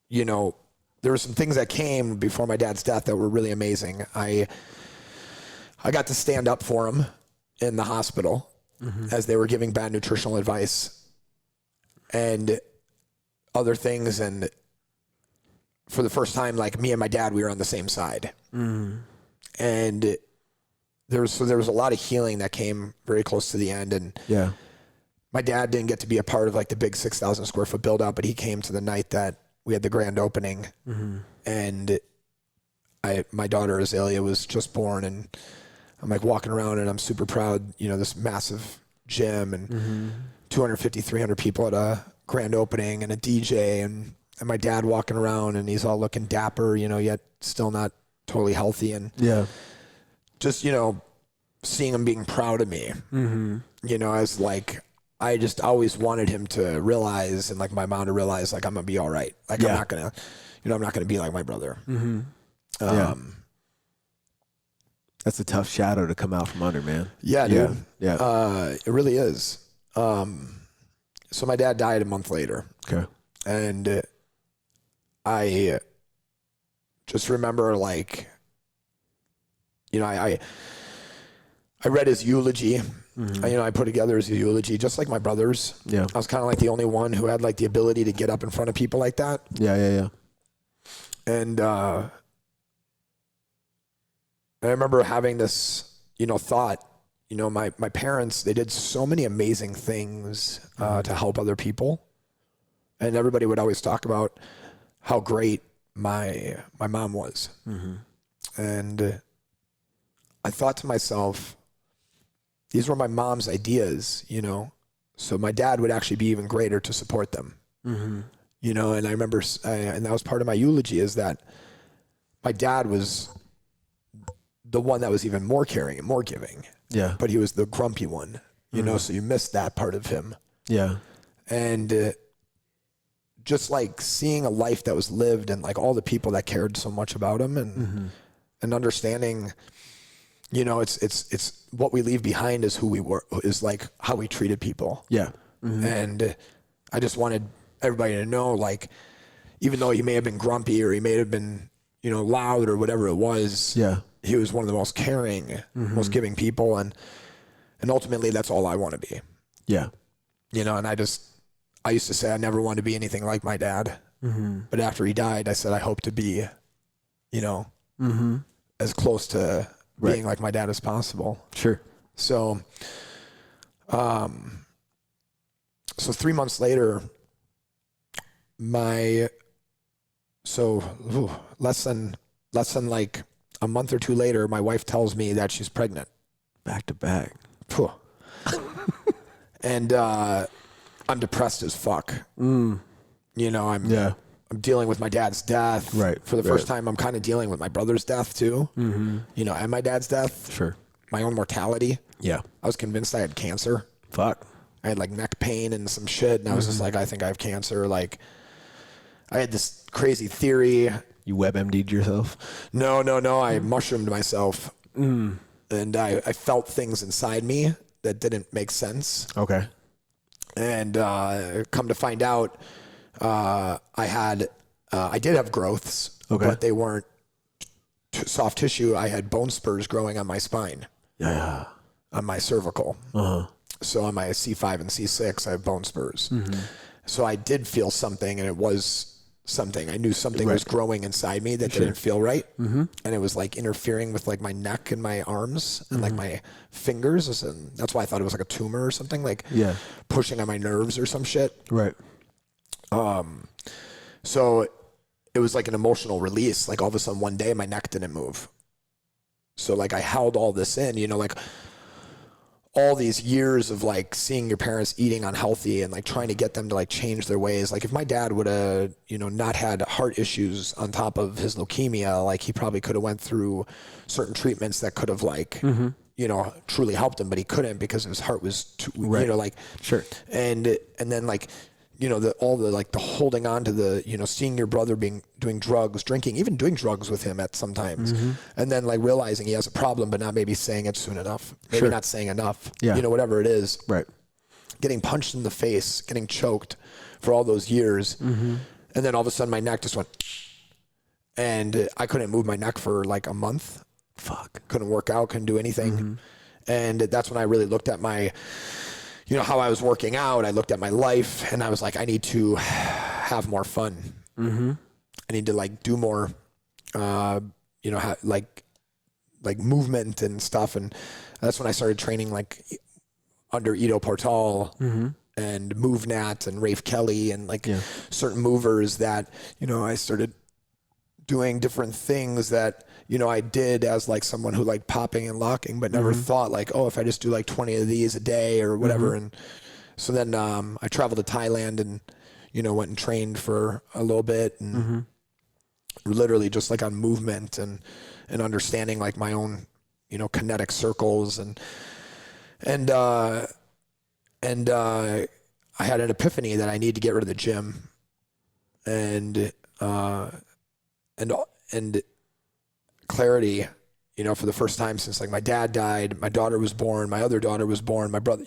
you know, there were some things that came before my dad's death that were really amazing. I got to stand up for him in the hospital as they were giving bad nutritional advice and other things. And for the first time, like me and my dad, we were on the same side. And there was a lot of healing that came very close to the end. And Yeah. my dad didn't get to be a part of like the big 6,000 square foot build out, but he came to the night that we had the grand opening. And my daughter Azalea was just born, and I'm like walking around and I'm super proud, you know, this massive gym and 250, 300 people at a grand opening and a DJ and my dad walking around and he's all looking dapper, you know, yet still not totally healthy. And Yeah. just, you know, seeing him being proud of me, you know, as like, I just always wanted him to realize, and like my mom to realize, like, I'm gonna be all right. Like, I'm not gonna, you know, I'm not gonna be like my brother. Yeah. That's a tough shadow to come out from under, man. Yeah, dude. Yeah. It really is. So my dad died a month later. Okay. And I just remember, like, you know, I read his eulogy. You know, I put together his eulogy just like my brother's. Yeah. I was kind of like the only one who had like the ability to get up in front of people like that. Yeah. And I remember having this, you know, thought, you know, my parents, they did so many amazing things to help other people. And everybody would always talk about how great my mom was. And I thought to myself, these were my mom's ideas, you know, so my dad would actually be even greater to support them. You know, and I remember, and that was part of my eulogy, is that my dad was the one that was even more caring and more giving. Yeah. But he was the grumpy one, you know, so you missed that part of him. Yeah. And just like seeing a life that was lived and like all the people that cared so much about him and understanding, you know, it's what we leave behind is who we were, is like how we treated people. Yeah. And I just wanted everybody to know, like, even though he may have been grumpy or he may have been, you know, loud or whatever it was, he was one of the most caring, most giving people. And ultimately that's all I want to be. Yeah. You know, and I used to say I never wanted to be anything like my dad. But after he died, I said, I hope to be, you know, as close to being like my dad as possible. Sure. So, so 3 months later, less than like a month or two later, my wife tells me that she's pregnant. Back to back. And I'm depressed as fuck. You know, I'm dealing with my dad's death. For the first time, I'm kind of dealing with my brother's death too. You know, and my dad's death. Sure. My own mortality. Yeah. I was convinced I had cancer. Fuck. I had like neck pain and some shit, and I was just like, I think I have cancer. Like, I had this crazy theory. You WebMD'd yourself? No. I mushroomed myself. And I felt things inside me that didn't make sense. Okay. And come to find out, I did have growths, but they weren't soft tissue. I had bone spurs growing on my spine. Yeah. On my cervical. So on my C5 and C6, I have bone spurs. So I did feel something, and it was something. I knew something was growing inside me that didn't feel right. And it was like interfering with like my neck and my arms and like my fingers. And that's why I thought it was like a tumor or something, like pushing on my nerves or some shit. Right. So it was like an emotional release. Like all of a sudden one day my neck didn't move. So like I held all this in, you know, like all these years of like seeing your parents eating unhealthy and like trying to get them to like change their ways. Like if my dad would have, you know, not had heart issues on top of his leukemia, like he probably could have went through certain treatments that could have like, you truly helped him, but he couldn't because his heart was too, Sure. And then all the holding on to the, seeing your brother doing drugs, drinking, even doing drugs with him at sometimes. And then realizing he has a problem, but not maybe saying it soon enough, maybe not saying enough, whatever it is. Right. Getting punched in the face, getting choked for all those years. And then all of a sudden my neck just went, and I couldn't move my neck for a month. Fuck. Couldn't work out, couldn't do anything. And that's when I really looked at my, how I was working out. I looked at my life and I was like, I need to have more fun. I need to do more, movement and stuff. And that's when I started training under Ido Portal and MoveNat and Rafe Kelly and certain movers that, I started doing different things that, I did as someone who liked popping and locking, but never thought if I just do 20 of these a day or whatever. And so then I traveled to Thailand and, went and trained for a little bit and literally just on movement and understanding my own, kinetic circles and I had an epiphany that I need to get rid of the gym and clarity, for the first time since my dad died, my daughter was born, my other daughter was born, my brother,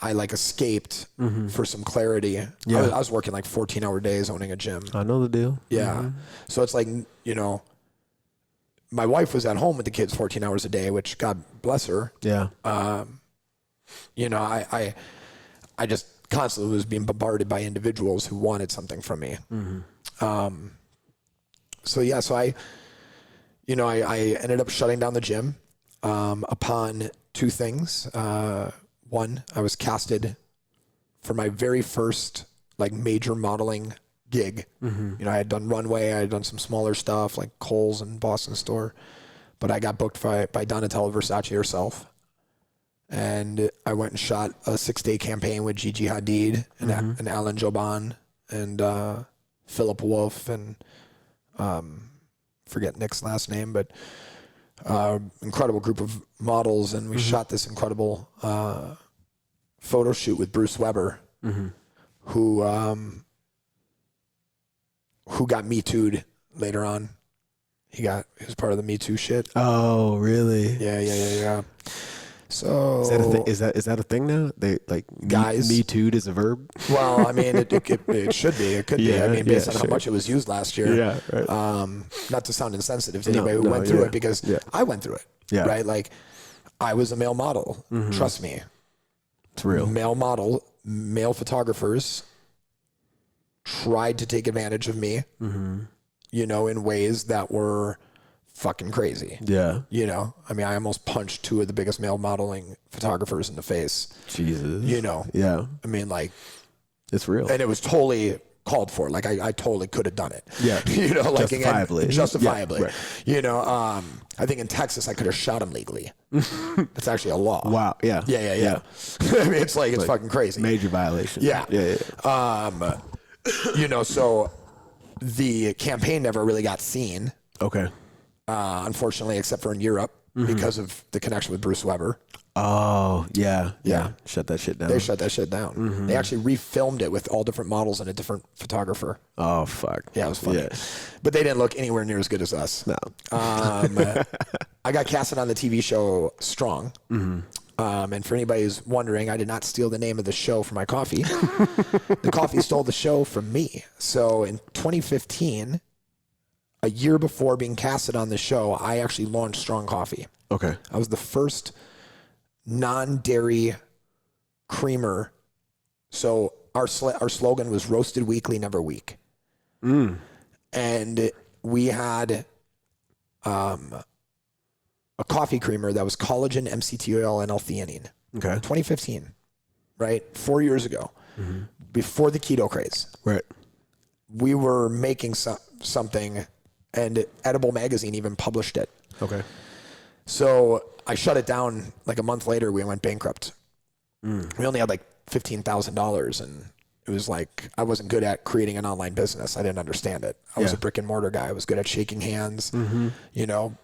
I escaped for some clarity. I was working 14-hour days owning a gym. I know the deal. Yeah. So it's my wife was at home with the kids 14 hours a day, which God bless her. Yeah. I just constantly was being bombarded by individuals who wanted something from me. So I ended up shutting down the gym upon two things. One, I was casted for my very first major modeling gig. I had done runway, I had done some smaller stuff like Kohl's and Boston Store, but I got booked by Donatella Versace herself. And I went and shot a 6-day campaign with Gigi Hadid and Alan Joban and Philip Wolf and forget Nick's last name, but incredible group of models. And we shot this incredible photo shoot with Bruce Weber, who got Me Too'd later on. He was part of the Me Too shit. Oh, really? Yeah. So is that a thing now? They guys Me Too'd is a verb. Well, I mean, it should be. It could be. I mean, based on how much it was used last year. Yeah. Right. Not to sound insensitive to anybody who went through it, because I went through it. Yeah. Right. I was a male model. Trust me. It's real. Male photographers tried to take advantage of me. In ways that were fucking crazy. Yeah. I mean, I almost punched two of the biggest male modeling photographers in the face. Jesus. Yeah. I mean, it's real. And it was totally called for. I totally could have done it. Yeah. Justifiably. Yeah, right. I think in Texas I could have shot him legally. That's actually a law. Wow. Yeah. Yeah. I mean, it's fucking crazy. Major violation. Yeah. Yeah. So the campaign never really got seen. Okay. Unfortunately, except for in Europe because of the connection with Bruce Weber. Oh, yeah. Shut that shit down. They shut that shit down. They actually refilmed it with all different models and a different photographer. Oh, fuck. Yeah, it was funny. Yeah. But they didn't look anywhere near as good as us. No. I got casted on the TV show Strong. And for anybody who's wondering, I did not steal the name of the show for my coffee. The coffee stole the show from me. So in 2015, a year before being casted on the show, I actually launched Strong Coffee. Okay. I was the first non-dairy creamer. So our slogan was roasted weekly, never weak. And we had a coffee creamer that was collagen, MCT oil, and L-theanine. Okay. 2015, right? 4 years ago, before the keto craze. Right. We were making something, and Edible Magazine even published it. Okay. So I shut it down. A month later, we went bankrupt. We only had $15,000, and it was I wasn't good at creating an online business. I didn't understand it. I was a brick and mortar guy. I was good at shaking hands,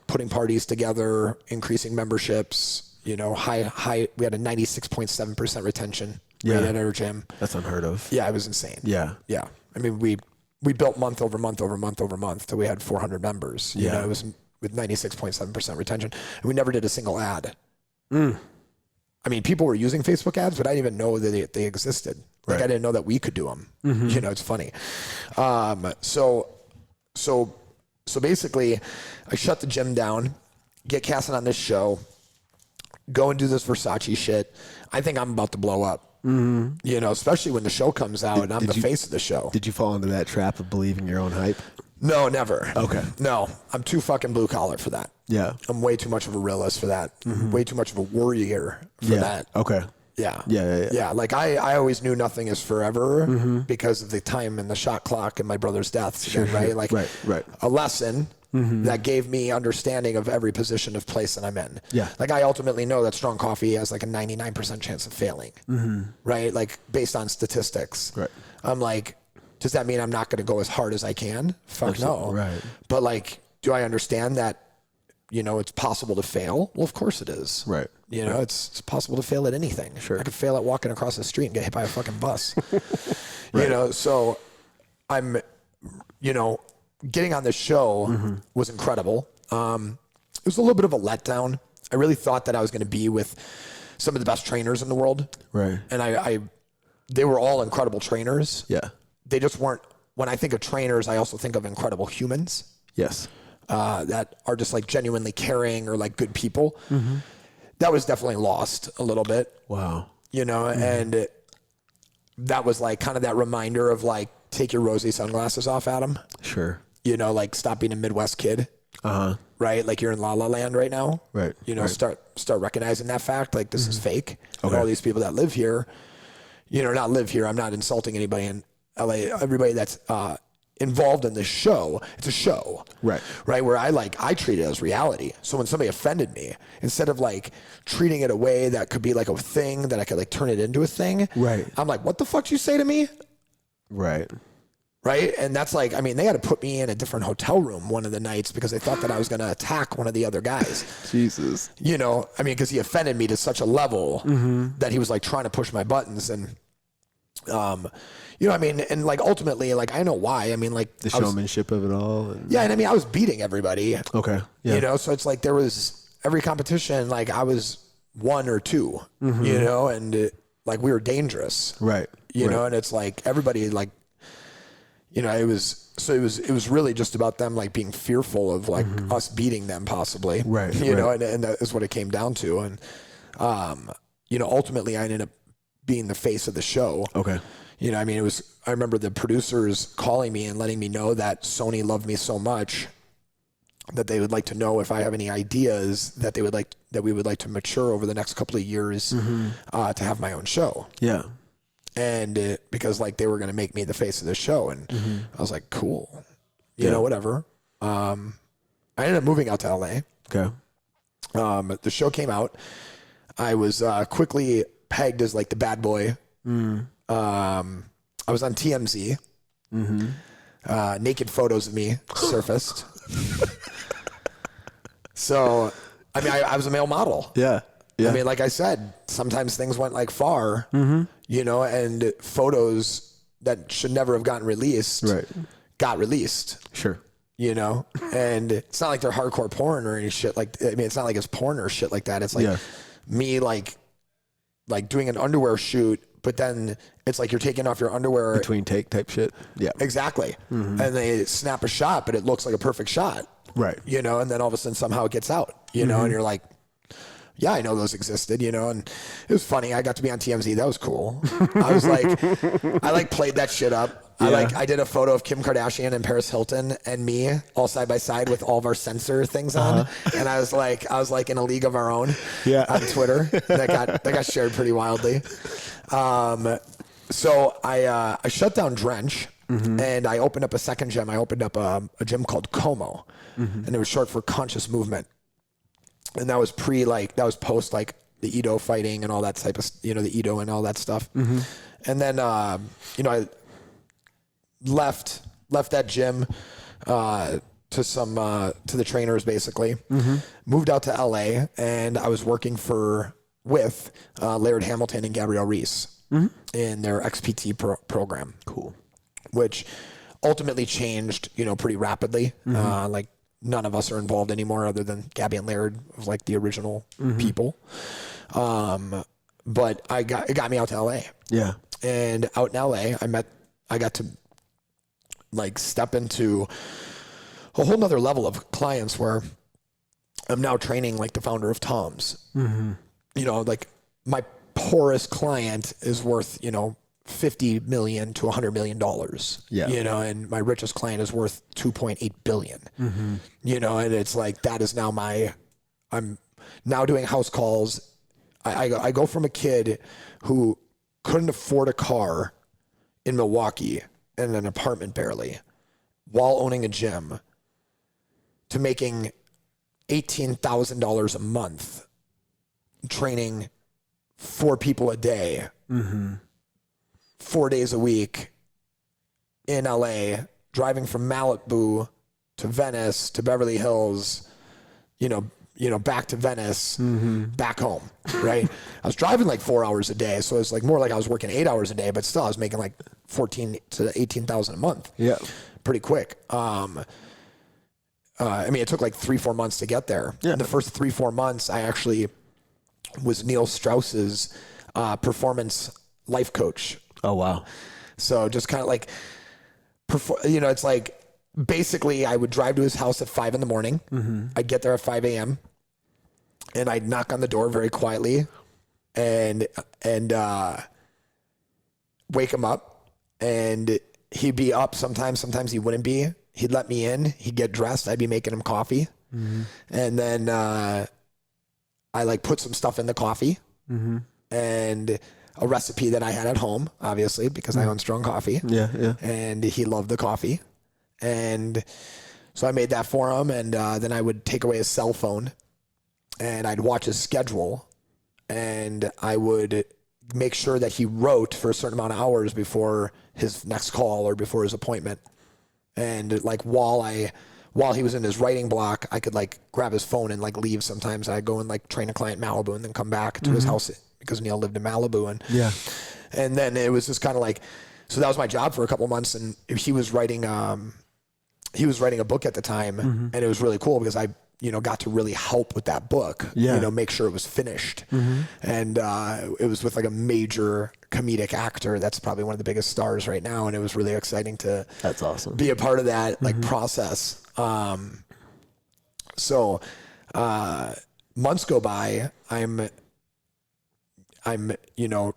putting parties together, increasing memberships, you know, high. We had a 96.7% retention rate at our gym. That's unheard of. Yeah, it was insane. Yeah. Yeah. I mean, we built month over month over month over month till we had 400 members. You know, it was with 96.7% retention. And we never did a single ad. I mean, people were using Facebook ads, but I didn't even know that they existed. Like, I didn't know that we could do them. You know, it's funny. So basically, I shut the gym down, get Casson on this show, go and do this Versace shit. I think I'm about to blow up. You know, especially when the show comes out and I'm the face of the show. Did you fall into that trap of believing your own hype? No, never. Okay. No, I'm too fucking blue collar for that. Yeah. I'm way too much of a realist for that. Way too much of a warrior for that. Okay. Yeah. Yeah. Like I always knew nothing is forever because of the time and the shot clock and my brother's deaths. Right. Like a lesson that gave me understanding of every position of place that I'm in. Yeah. Like I ultimately know that strong coffee has like a 99% chance of failing. Right. Like based on statistics. Right. I'm like, does that mean I'm not going to go as hard as I can? Fuck no. Right. But like, do I understand that, you know, it's possible to fail? Well, of course it is. Right. You know, it's possible to fail at anything. Sure. I could fail at walking across the street and get hit by a fucking bus. You know, so I'm, you know, getting on this show was incredible. It was a little bit of a letdown. I really thought that I was going to be with some of the best trainers in the world. Right. And they were all incredible trainers. Yeah. They just weren't, when I think of trainers, I also think of incredible humans. Yes. That are just like genuinely caring or like good people. That was definitely lost a little bit. Wow. You know, and that was like kind of that reminder of like, take your rosy sunglasses off, Adam. Sure. You know, like stop being a Midwest kid. Right? Like you're in La La Land right now. Right. You know, start recognizing that fact. Like this is fake. Okay. And all these people that live here, you know, not live here. I'm not insulting anybody in LA. Everybody that's involved in this show, it's a show. Right. Right. Where I treat it as reality. So when somebody offended me, instead of like treating it a way that could be like a thing that I could like turn it into a thing. Right. I'm like, what the fuck did you say to me? Right. Right. And that's like, I mean, they had to put me in a different hotel room one of the nights because they thought that I was going to attack one of the other guys. Jesus. You know, I mean, because he offended me to such a level that he was like trying to push my buttons. And, you know, I mean, and like ultimately, like, I know why. I mean, like the showmanship of it all. And... Yeah. And I mean, I was beating everybody. Okay. Yeah. You know, so it's like there was every competition, like I was 1 or 2, you know, and like we were dangerous. Right. You know, and it's like everybody like, you know, it was really just about them like being fearful of like us beating them possibly. Right. You know, and that is what it came down to. And, you know, ultimately I ended up being the face of the show. Okay. You know, I mean, I remember the producers calling me and letting me know that Sony loved me so much that they would like to know if I have any ideas that we would like to mature over the next couple of years to have my own show. Yeah. And because like they were going to make me the face of the show. And I was like, cool, you know, whatever. I ended up moving out to LA. Okay. The show came out. I was quickly pegged as like the bad boy. I was on TMZ. Naked photos of me surfaced. So, I mean, I was a male model. Yeah. Yeah. I mean, like I said, sometimes things went like far, you know, and photos that should never have gotten released got released. Sure. You know, and it's not like they're hardcore porn or any shit like, I mean, it's not like it's porn or shit like that. It's like me like doing an underwear shoot, but then it's like you're taking off your underwear. Between take type shit. Yeah. Exactly. And they snap a shot, but it looks like a perfect shot. Right. You know, and then all of a sudden somehow it gets out, you know, and you're like, yeah, I know those existed, you know, and it was funny. I got to be on TMZ. That was cool. I was like, I like played that shit up. Yeah. I did a photo of Kim Kardashian and Paris Hilton and me all side by side with all of our censor things on. And I was like in a league of our own on Twitter that got shared pretty wildly. So I shut down Drench and I opened up a second gym. I opened up a gym called Como and it was short for Conscious Movement. And that was post like the Ito fighting and all that type of, you know, the Ito and all that stuff. And then, you know, I left that gym, to the trainers basically. Moved out to LA, and I was working with Laird Hamilton and Gabrielle Reese in their XPT program. Cool. Which ultimately changed, pretty rapidly. Like none of us are involved anymore other than Gabby and Laird, like the original people. But it got me out to LA. Yeah. And out in LA, I got to like step into a whole nother level of clients where I'm now training like the founder of Tom's. Like my poorest client is worth, $50 million to $100 million. Yeah. And my richest client is worth $2.8 billion. And it's like, that is now I'm now doing house calls. I go from a kid who couldn't afford a car in Milwaukee and an apartment barely while owning a gym to making $18,000 a month training 4 people a day, 4 days a week in LA, driving from Malibu to Venice to Beverly Hills, back to Venice, back home, right? I was driving like 4 hours a day. So it's like more like I was working 8 hours a day, but still I was making like 14 to 18,000 a month. Yeah. Pretty quick. It took like 3-4 months to get there. Yeah. In the first 3-4 months, I actually was Neil Strauss's performance life coach. Oh, wow. So just kind of like, it's like, basically I would drive to his house at 5 a.m. I'd get there at 5 a.m. and I'd knock on the door very quietly and wake him up, and he'd be up sometimes he wouldn't be. He'd let me in, he'd get dressed, I'd be making him coffee. And then I like put some stuff in the coffee and a recipe that I had at home, obviously, because I own Strong Coffee. Yeah. And he loved the coffee. And so I made that for him, and then I would take away his cell phone, and I'd watch his schedule, and I would make sure that he wrote for a certain amount of hours before his next call or before his appointment. And like while he was in his writing block, I could like grab his phone and like leave. Sometimes I'd go and like train a client in Malibu and then come back to his house because Neil lived in Malibu. And then it was just kind of like, so that was my job for a couple months. And he was writing a book at the time, and it was really cool because I, got to really help with that book, make sure it was finished. And it was with like a major comedic actor that's probably one of the biggest stars right now, and it was really exciting to That's awesome. be a part of that like process. So months go by, I'm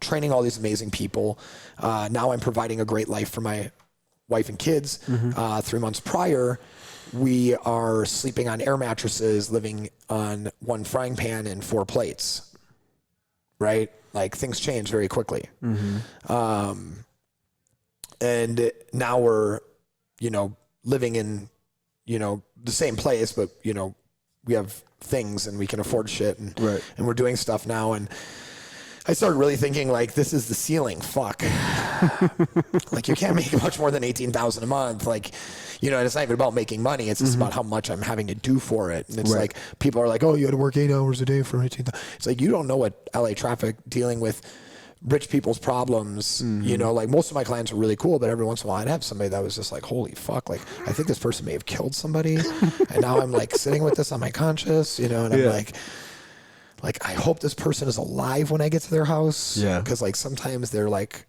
training all these amazing people. Now I'm providing a great life for my wife and kids. 3 months prior, we are sleeping on air mattresses, living on 1 frying pan and 4 plates, right? Like things change very quickly. And now we're, living in, the same place, but, we have things and we can afford shit, and we're doing stuff now. And I started really thinking like, this is the ceiling. Fuck. Like you can't make much more than 18,000 a month. Like, and it's not even about making money. It's just about how much I'm having to do for it. And it's like, people are like, oh, you had to work 8 hours a day for 18,000. It's like, you don't know what LA traffic dealing with rich people's problems, like most of my clients are really cool, but every once in a while I'd have somebody that was just like, holy fuck. Like, I think this person may have killed somebody. And now I'm like sitting with this on my conscience, and I'm like, I hope this person is alive when I get to their house. Yeah. Cause like sometimes they're like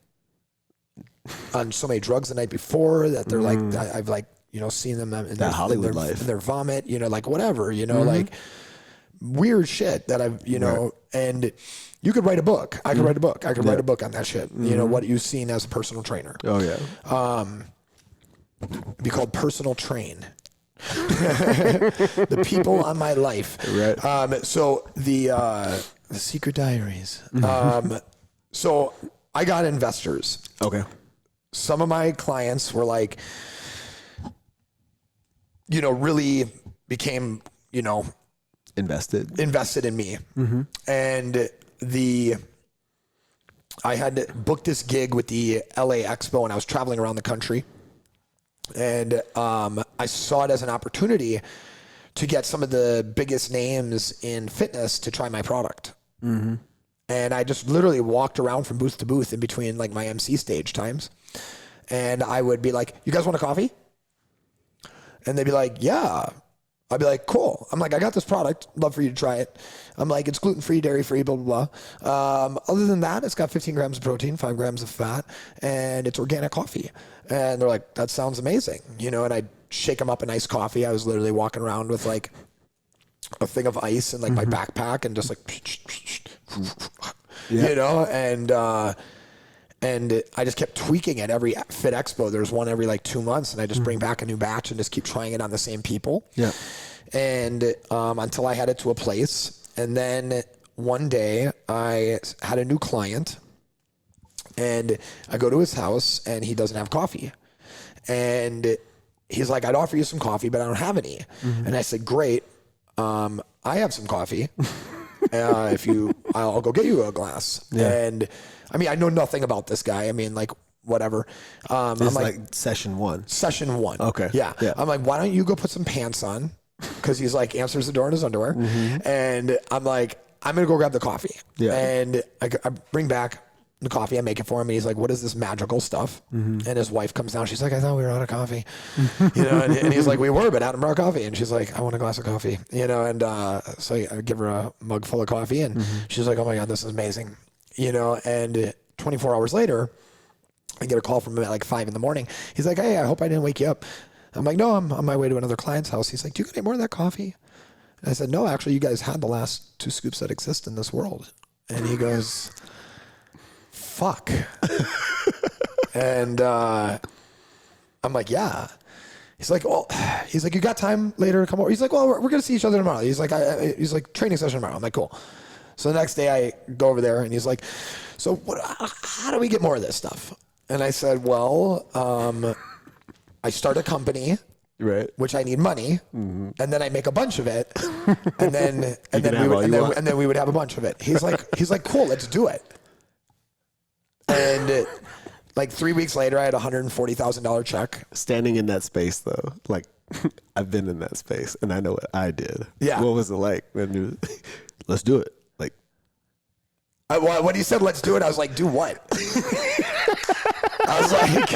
on so many drugs the night before that they're like, I've like, seen them in that Hollywood life, in their vomit, like whatever, like weird shit that I've, and you could write a book. I could write a book. I could write a book on that shit. What you've seen as a personal trainer. Oh yeah. It'd be called Personal Train. The people on my life. Right. So the Secret Diaries. So I got investors. Okay. Some of my clients were like, really became, invested in me. And I had booked this gig with the LA Expo, and I was traveling around the country, And I saw it as an opportunity to get some of the biggest names in fitness to try my product. Mm-hmm. And I just literally walked around from booth to booth in between like my MC stage times. And I would be like, you guys want a coffee? And they'd be like, yeah. I'd be like, cool. I'm like, I got this product. Love for you to try it. I'm like, it's gluten-free, dairy-free, blah, blah, blah. Other than that, it's got 15 grams of protein, 5 grams of fat, and it's organic coffee. And they're like, that sounds amazing. You know, and I'd shake them up in iced coffee. I was literally walking around with like a thing of ice and like my backpack and just like, you know, and I just kept tweaking it every Fit Expo. There's one every like 2 months, and I just bring back a new batch and just keep trying it on the same people. Yeah. And until I had it to a place. And then one day I had a new client, and I go to his house, and he doesn't have coffee. And he's like, I'd offer you some coffee, but I don't have any. And I said, great. I have some coffee. I'll go get you a glass. Yeah. And I mean, I know nothing about this guy. I mean, like, whatever. This is like session one. Session one. Okay. Yeah. I'm like, why don't you go put some pants on? Because he's like, answers the door in his underwear. And I'm like, I'm going to go grab the coffee. Yeah. And I bring back the coffee. I make it for him. And he's like, what is this magical stuff? And his wife comes down. She's like, I thought we were out of coffee. You know, and he's like, we were, but Adam brought coffee. And she's like, I want a glass of coffee. You know, and so I give her a mug full of coffee. And she's like, oh my God, this is amazing. You know, and 24 hours later, I get a call from him at like 5 a.m. He's like, hey, I hope I didn't wake you up. I'm like, no, I'm on my way to another client's house. He's like, do you got any more of that coffee? And I said, no, actually, you guys had the last 2 scoops that exist in this world. And he goes, fuck. And I'm like, yeah. He's like, well, you got time later to come over? He's like, well, we're going to see each other tomorrow. He's like, training session tomorrow. I'm like, cool. So the next day I go over there, and he's like, so how do we get more of this stuff? And I said, well, I start a company, right, which I need money, and then I make a bunch of it, and then we would have a bunch of it. He's like, cool, let's do it. And like 3 weeks later, I had a $140,000 check. Standing in that space, though, like I've been in that space, and I know what I did. Yeah. What was it like when you? Let's do it. Like, when he said let's do it, I was like, do what? I was like,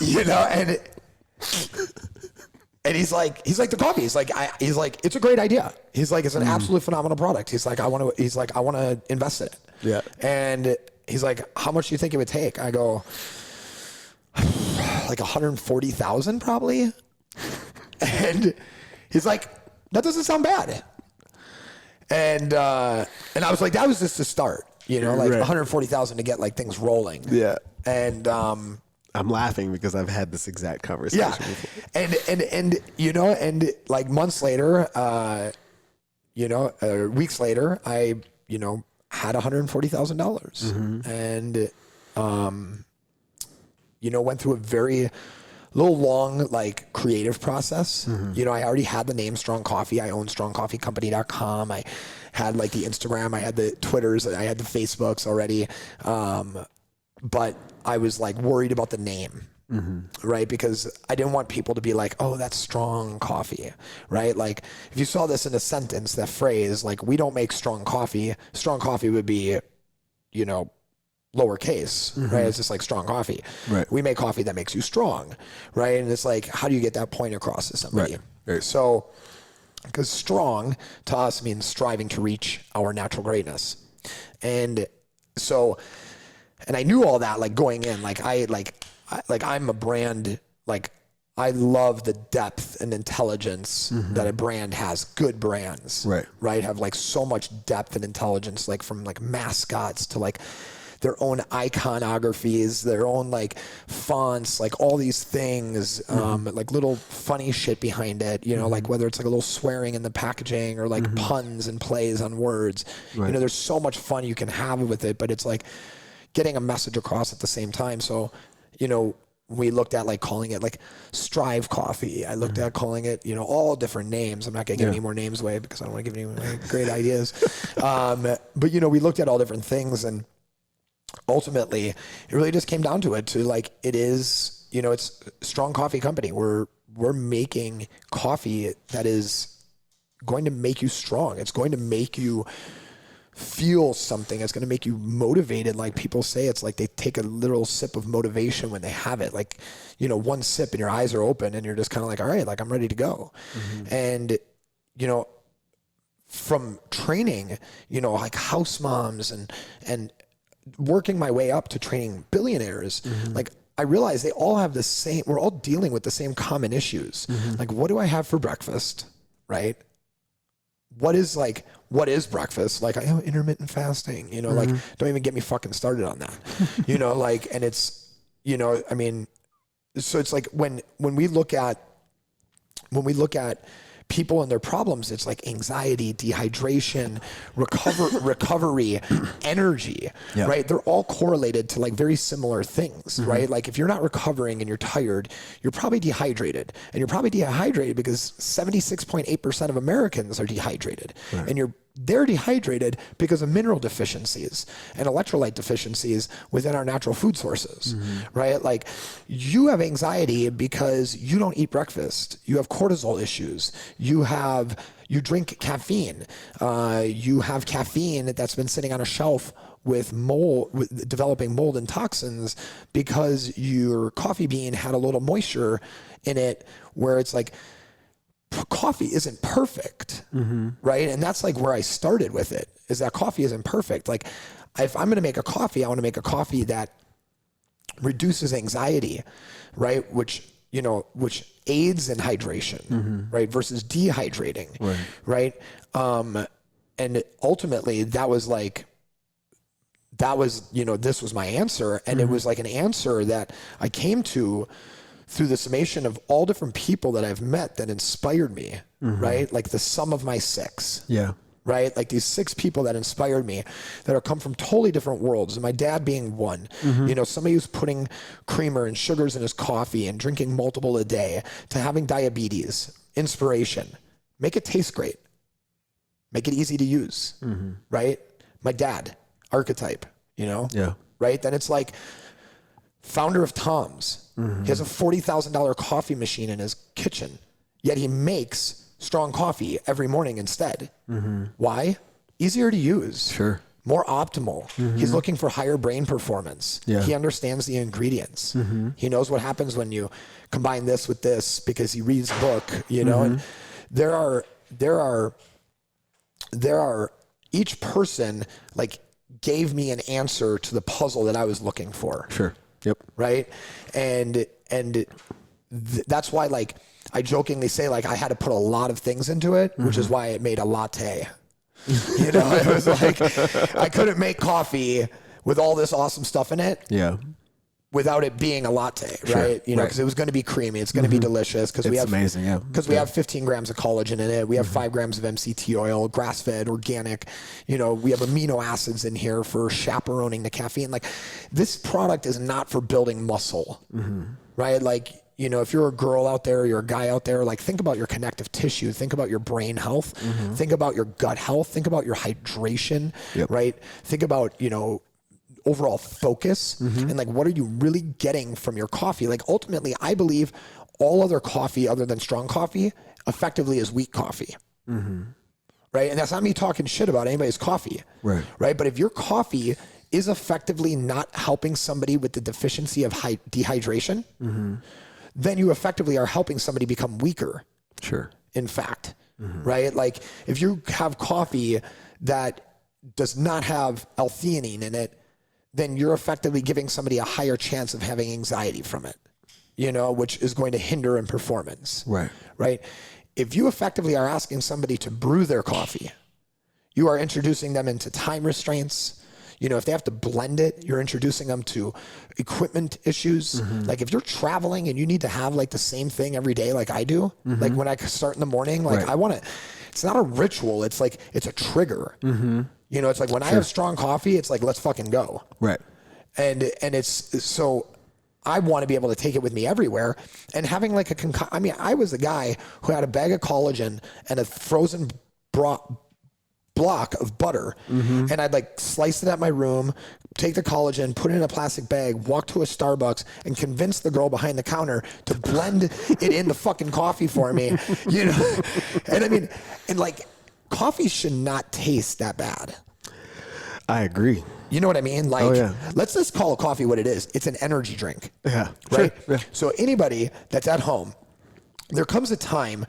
you know, and he's like the coffee. He's like, it's a great idea. He's like, it's an absolutely phenomenal product. He's like, I want to invest in it. Yeah. And he's like, how much do you think it would take? I go, like 140,000 probably. And he's like, that doesn't sound bad. And I was like, that was just the start, you know, like 140,000 to get like things rolling. Yeah. And I'm laughing because I've had this exact conversation before. And you know, and like months later, you know, weeks later, I, you know, had $140,000 and, you know, went through a very little long, like creative process. You know, I already had the name Strong Coffee. I owned strongcoffeecompany.com. I had like the Instagram, I had the Twitters, I had the Facebooks already. But I was like worried about the name, right? Because I didn't want people to be like, oh, that's Strong Coffee, right? Like if you saw this in a sentence, that phrase, like we don't make strong coffee would be, you know, lowercase, right? It's just like Strong Coffee. Right. We make coffee that makes you strong, right? And it's like, how do you get that point across to somebody? Right. So, because strong to us means striving to reach our natural greatness. And so, and I knew all that, like going in, I'm a brand, like I love the depth and intelligence that a brand has. Good brands, right? Have like so much depth and intelligence, like from like mascots to like their own iconographies, their own like fonts, like all these things, like little funny shit behind it, you know, like whether it's like a little swearing in the packaging or like puns and plays on words, you know, there's so much fun you can have with it, but it's like getting a message across at the same time. So, you know, we looked at like calling it like Strive Coffee. I looked at calling it, you know, all different names. I'm not going to give any more names away because I don't want to give any great ideas. But, you know, we looked at all different things, and ultimately it really just came down to it, to like, it is it's Strong Coffee Company. We're making coffee that is going to make you strong. It's going to make you feel something. It's going to make you motivated. Like people say, it's like they take a literal sip of motivation when they have it. Like, one sip and your eyes are open and you're just kind of like, all right, like I'm ready to go. And, from training, like house moms and working my way up to training billionaires, like I realized they all have we're all dealing with the same common issues. Like, what do I have for breakfast? Right? What is breakfast? Like, I have intermittent fasting, like, don't even get me fucking started on that, like, and it's, I mean, so it's like when we look at people and their problems, it's like anxiety, dehydration, recovery, energy, right? They're all correlated to like very similar things, right? Like if you're not recovering and you're tired, you're probably dehydrated, and you're probably dehydrated because 76.8% of Americans are dehydrated, and they're dehydrated because of mineral deficiencies and electrolyte deficiencies within our natural food sources, right? Like you have anxiety because you don't eat breakfast. You have cortisol issues. You drink caffeine. You have caffeine that's been sitting on a shelf with developing mold and toxins because your coffee bean had a little moisture in it where it's like, coffee isn't perfect, right? And that's like where I started with it, is that coffee isn't perfect. Like if I'm going to make a coffee, I want to make a coffee that reduces anxiety, right? Which aids in hydration, right? Versus dehydrating, right? And ultimately this was my answer. And it was like an answer that I came to through the summation of all different people that I've met that inspired me, right? Like the sum of my 6. Yeah. Right? Like these 6 people that inspired me that are come from totally different worlds. And my dad being one, somebody who's putting creamer and sugars in his coffee and drinking multiple a day, to having diabetes, inspiration, make it taste great, make it easy to use, right? My dad, archetype, right? Then it's like founder of Tom's. He has a $40,000 coffee machine in his kitchen, yet he makes strong coffee every morning instead. Why? Easier to use. Sure. More optimal. He's looking for higher brain performance. Yeah. He understands the ingredients. He knows what happens when you combine this with this because he reads a book, and there are each person like gave me an answer to the puzzle that I was looking for. Sure. Yep. Right. And that's why, like, I jokingly say, like, I had to put a lot of things into it, which is why it made a latte. It was like, I couldn't make coffee with all this awesome stuff in it. Yeah. Without it being a latte, right? Because it was going to be creamy. It's going to be delicious because we have amazing, because we have 15 grams of collagen in it. We have 5 grams of MCT oil, grass-fed, organic. We have amino acids in here for chaperoning the caffeine. Like, this product is not for building muscle, right? Like, if you're a girl out there, you're a guy out there, like, think about your connective tissue, think about your brain health, think about your gut health, think about your hydration, right? Think about, overall focus and like, what are you really getting from your coffee? Like, ultimately, I believe all other coffee other than strong coffee effectively is weak coffee. Right. And that's not me talking shit about anybody's coffee. Right. But if your coffee is effectively not helping somebody with the deficiency of dehydration, then you effectively are helping somebody become weaker. Sure. In fact, right? Like, if you have coffee that does not have L-theanine in it, then you're effectively giving somebody a higher chance of having anxiety from it, which is going to hinder in performance. Right. Right. If you effectively are asking somebody to brew their coffee, you are introducing them into time restraints. If they have to blend it, you're introducing them to equipment issues. Like, if you're traveling and you need to have like the same thing every day, like I do, like when I start in the morning, like I want to, it's not a ritual. It's like, it's a trigger. It's like when I have strong coffee, it's like, let's fucking go. Right. And it's so I want to be able to take it with me everywhere, and having like I was the guy who had a bag of collagen and a frozen block of butter, and I'd like slice it at my room, take the collagen, put it in a plastic bag, walk to a Starbucks, and convince the girl behind the counter to blend it into fucking coffee for me, you know? And I mean, and like, coffee should not taste that bad. I agree. You know what I mean? Like, let's just call coffee what it is. It's an energy drink. Yeah. Right? Sure. Yeah. So anybody that's at home, there comes a time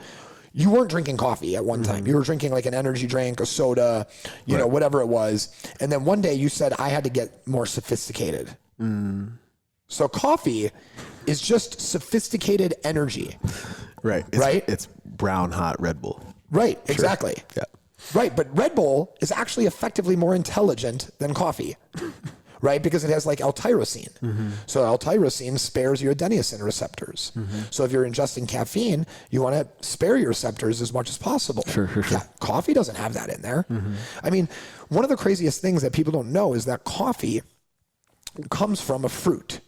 you weren't drinking coffee at one time. You were drinking like an energy drink, a soda, you know, whatever it was. And then one day you said, I had to get more sophisticated. So coffee is just sophisticated energy. Right. It's brown, hot Red Bull. Sure. Exactly. Yeah. Right. But Red Bull is actually effectively more intelligent than coffee. Right? Because it has like L-tyrosine. So L-tyrosine spares your adenosine receptors. So if you're ingesting caffeine, you want to spare your receptors as much as possible. Sure. Yeah, coffee doesn't have that in there. I mean, one of the craziest things that people don't know is that coffee comes from a fruit.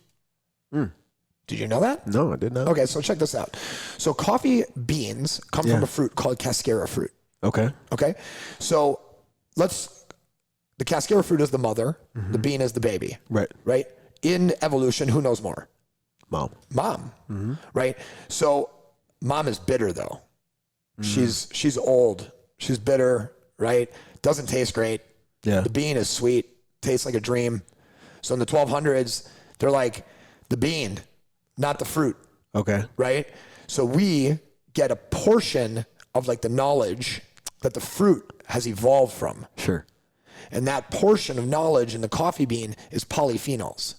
Did you know that? No, I did not. Okay, so check this out. So coffee beans come from a fruit called cascara fruit. Okay. So the cascara fruit is the mother, the bean is the baby. Right? In evolution, who knows more? Mom. Right? So mom is bitter though. She's old. She's bitter, right? Doesn't taste great. Yeah. The bean is sweet, tastes like a dream. So in the 1200s, they're like, the bean, not the fruit. Okay. Right? So we get a portion of like the knowledge that the fruit has evolved from. Sure. And that portion of knowledge in the coffee bean is polyphenols.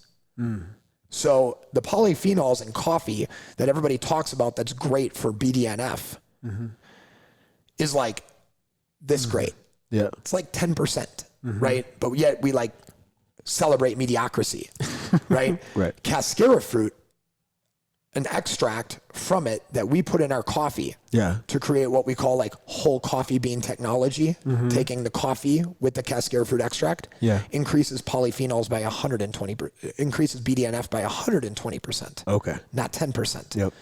So the polyphenols in coffee that everybody talks about that's great for BDNF is like this great. Yeah. It's like 10%, right? But yet we like celebrate mediocrity, right? Right. Cascara fruit, an extract from it that we put in our coffee to create what we call like whole coffee bean technology, taking the coffee with the cascara fruit extract, increases polyphenols by 120, increases BDNF by 120%. Okay. Not 10%. Yep.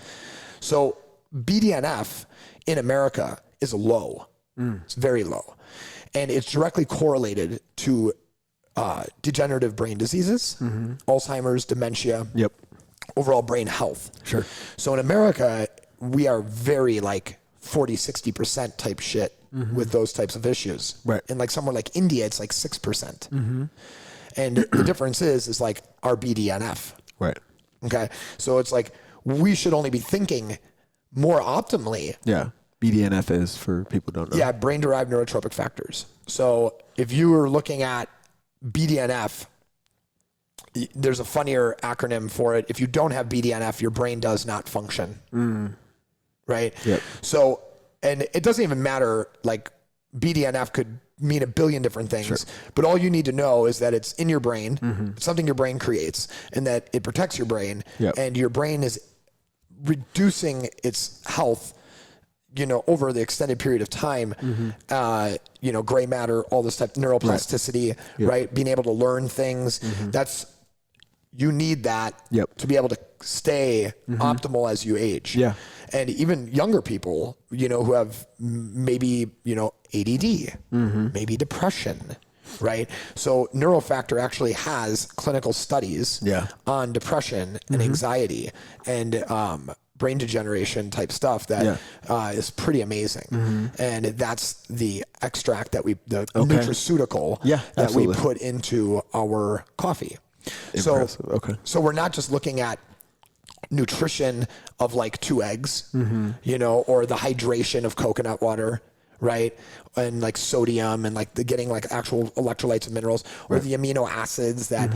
So BDNF in America is low. It's very low. And it's directly correlated to degenerative brain diseases, Alzheimer's, dementia, overall brain health. Sure. So in America, we are very like 40, 60% type shit with those types of issues. Right. And like somewhere like India, it's like 6%. And the difference is like our BDNF. Right. Okay. So it's like we should only be thinking more optimally. Yeah. BDNF is, for people who don't know. Yeah, brain-derived neurotropic factors. So if you were looking at BDNF, there's a funnier acronym for it. If you don't have BDNF, your brain does not function. Right? Yep. So, and it doesn't even matter, like BDNF could mean a billion different things, but all you need to know is that it's in your brain, something your brain creates, and that it protects your brain, and your brain is reducing its health, you know, over the extended period of time, you know, gray matter, all this stuff, neuroplasticity, right? Being able to learn things. You need that to be able to stay optimal as you age. Yeah. And even younger people, you know, who have maybe, you know, ADD, maybe depression, right? So Neurofactor actually has clinical studies on depression and anxiety and brain degeneration type stuff that is pretty amazing. And that's the extract that the nutraceutical that we put into our coffee. Impressive. So we're not just looking at nutrition of like 2 eggs, you know, or the hydration of coconut water, right? And like sodium and like getting like actual electrolytes and minerals, or the amino acids that,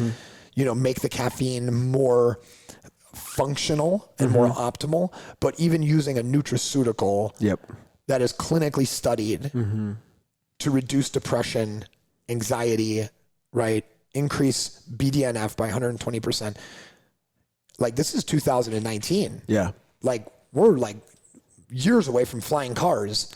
you know, make the caffeine more functional and more optimal, but even using a nutraceutical that is clinically studied to reduce depression, anxiety, right? Increase BDNF by 120%. Like, this is 2019. Yeah. Like, we're like years away from flying cars,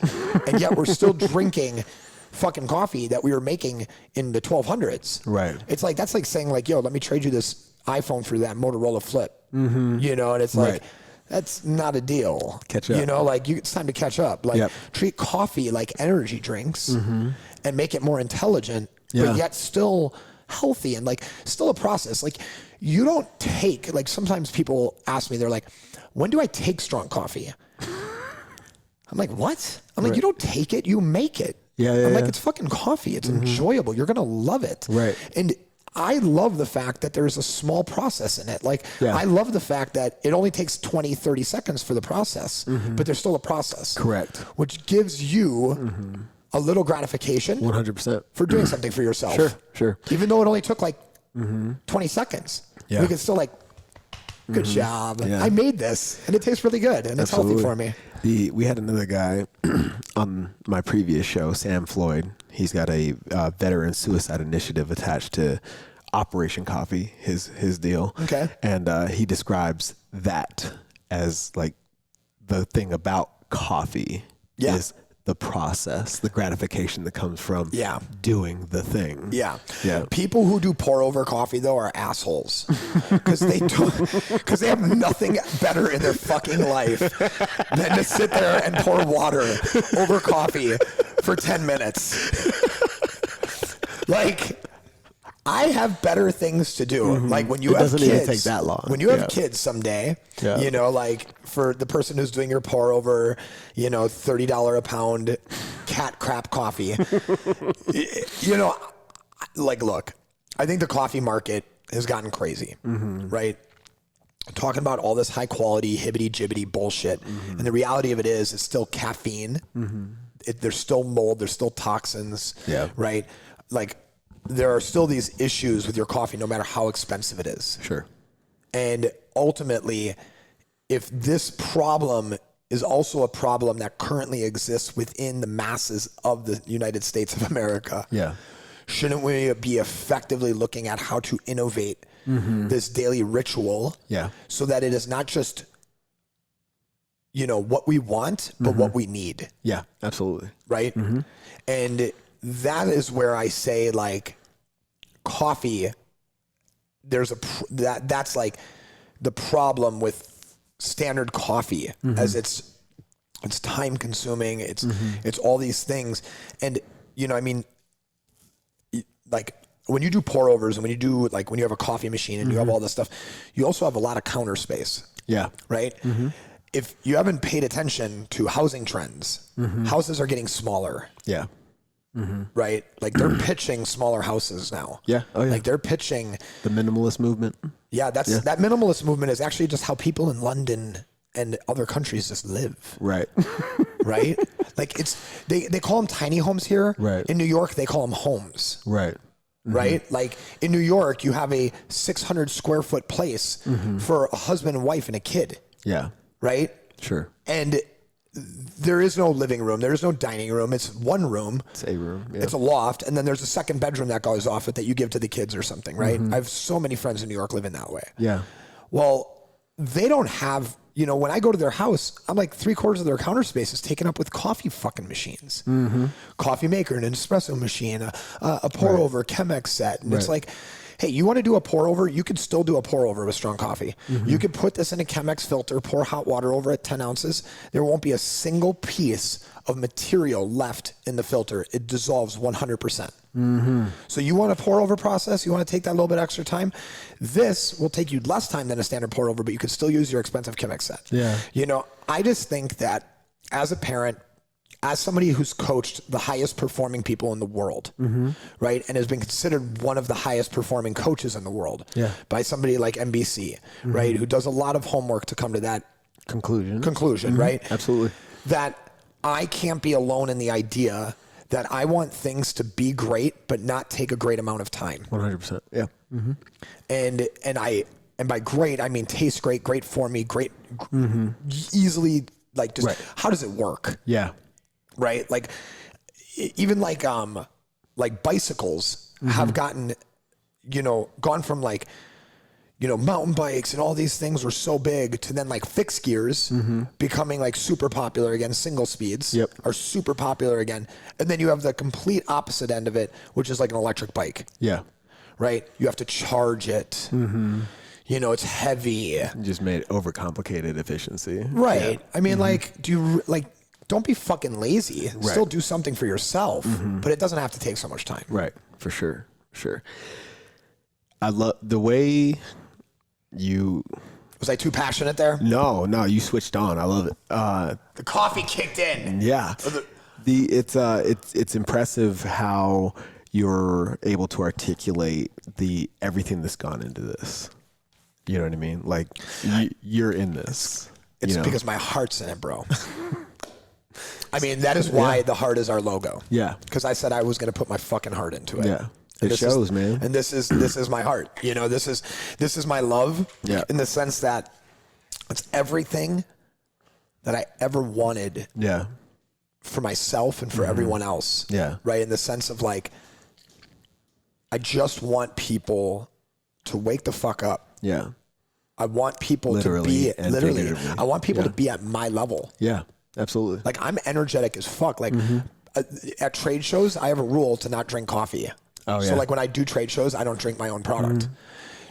and yet we're still drinking fucking coffee that we were making in the 1200s. Right. It's like, that's like saying like, yo, let me trade you this iPhone for that Motorola Flip. You know, and it's like, that's not a deal. Catch up. You know, like it's time to catch up. Like treat coffee like energy drinks and make it more intelligent, but yet still healthy and like still a process. Like you don't take, like sometimes people ask me, they're like, when do I take strong coffee? I'm like, what? I'm like, you don't take it, you make it. I'm like, it's fucking coffee. It's enjoyable. You're going to love it. Right. And I love the fact that there's a small process in it. Like I love the fact that it only takes 20, 30 seconds for the process, but there's still a process. Correct. Which gives you a little gratification 100% for doing something for yourself. Sure. Even though it only took like 20 seconds, we can still like, good job. I made this and it tastes really good and it's healthy for me. We had another guy on my previous show, Sam Floyd. He's got a veteran suicide initiative attached to Operation Coffee, his deal. Okay. And he describes that as like the thing about coffee is the process, the gratification that comes from doing the thing. Yeah. People who do pour over coffee though are assholes because they have nothing better in their fucking life than to sit there and pour water over coffee for 10 minutes. Like, I have better things to do. Like when you have kids, it doesn't even take that long. When you have kids someday, you know, like for the person who's doing your pour over, you know, $30 a pound cat crap coffee, you know, like, look, I think the coffee market has gotten crazy, right? Talking about all this high quality hibbity jibbity bullshit. And the reality of it is it's still caffeine. There's still mold. There's still toxins, right? Like, there are still these issues with your coffee, no matter how expensive it is. Sure. And ultimately, if this problem is also a problem that currently exists within the masses of the United States of America, shouldn't we be effectively looking at how to innovate this daily ritual so that it is not just, you know, what we want, but what we need? Yeah, absolutely. Right? And that is where I say, like, coffee, that's like the problem with standard coffee, as it's time consuming, it's all these things. And, you know, I mean, like when you do pour overs and when you do, like when you have a coffee machine and you have all this stuff, you also have a lot of counter space. Right? If you haven't paid attention to housing trends, houses are getting smaller. Right? Like they're pitching smaller houses now. Like they're pitching the minimalist movement. That minimalist movement is actually just how people in London and other countries just live. Right. Right? Like they call them tiny homes here. Right. In New York, they call them homes. Right. Right? Like in New York, you have a 600 square foot place for a husband and wife and a kid. Right? Sure. And there is no living room. There is no dining room. It's one room. It's a room. It's a loft. And then there's a second bedroom that goes off it that you give to the kids or something, right? I have so many friends in New York living that way. Well, they don't have, you know, when I go to their house, I'm like 3/4 of their counter space is taken up with coffee fucking machines. Coffee maker, an espresso machine, a pour over, Chemex set. And it's like, hey, you want to do a pour over? You could still do a pour over with strong coffee. You could put this in a Chemex filter, pour hot water over it, 10 ounces. There won't be a single piece of material left in the filter. It dissolves 100%. So you want a pour over process? You want to take that little bit extra time? This will take you less time than a standard pour over, but you could still use your expensive Chemex set. You know, I just think that as a parent, as somebody who's coached the highest performing people in the world, right, and has been considered one of the highest performing coaches in the world by somebody like NBC, right, who does a lot of homework to come to that conclusion, right? Absolutely. That I can't be alone in the idea that I want things to be great, but not take a great amount of time. 100%. Yeah. And by great, I mean taste great, great for me, great, easily, like just how does it work? Right? Like even like bicycles have gotten, you know, gone from like, you know, mountain bikes and all these things were so big to then like fixed gears becoming like super popular again. Single speeds are super popular again. And then you have the complete opposite end of it, which is like an electric bike. Right? You have to charge it. You know, it's heavy. You just made overcomplicated efficiency. Right. I mean, like, do you like, don't be fucking lazy. Right. Still do something for yourself, but it doesn't have to take so much time. Right. For sure. Sure. I love the way you... Was I too passionate there? No, you switched on. I love it. The coffee kicked in. Yeah. It's impressive how you're able to articulate everything that's gone into this. You know what I mean? Like you're in this. It's because my heart's in it, bro. I mean, that is why the heart is our logo. Yeah. Because I said I was going to put my fucking heart into it. Yeah. It shows, man. And this is my heart. You know, this is my love. Yeah. In the sense that it's everything that I ever wanted. Yeah. For myself and for everyone else. Yeah. Right. In the sense of like, I just want people to wake the fuck up. Yeah. I want people to be I want people to be at my level. Yeah. Absolutely. Like I'm energetic as fuck. Like at trade shows, I have a rule to not drink coffee. Oh, yeah. So like when I do trade shows, I don't drink my own product.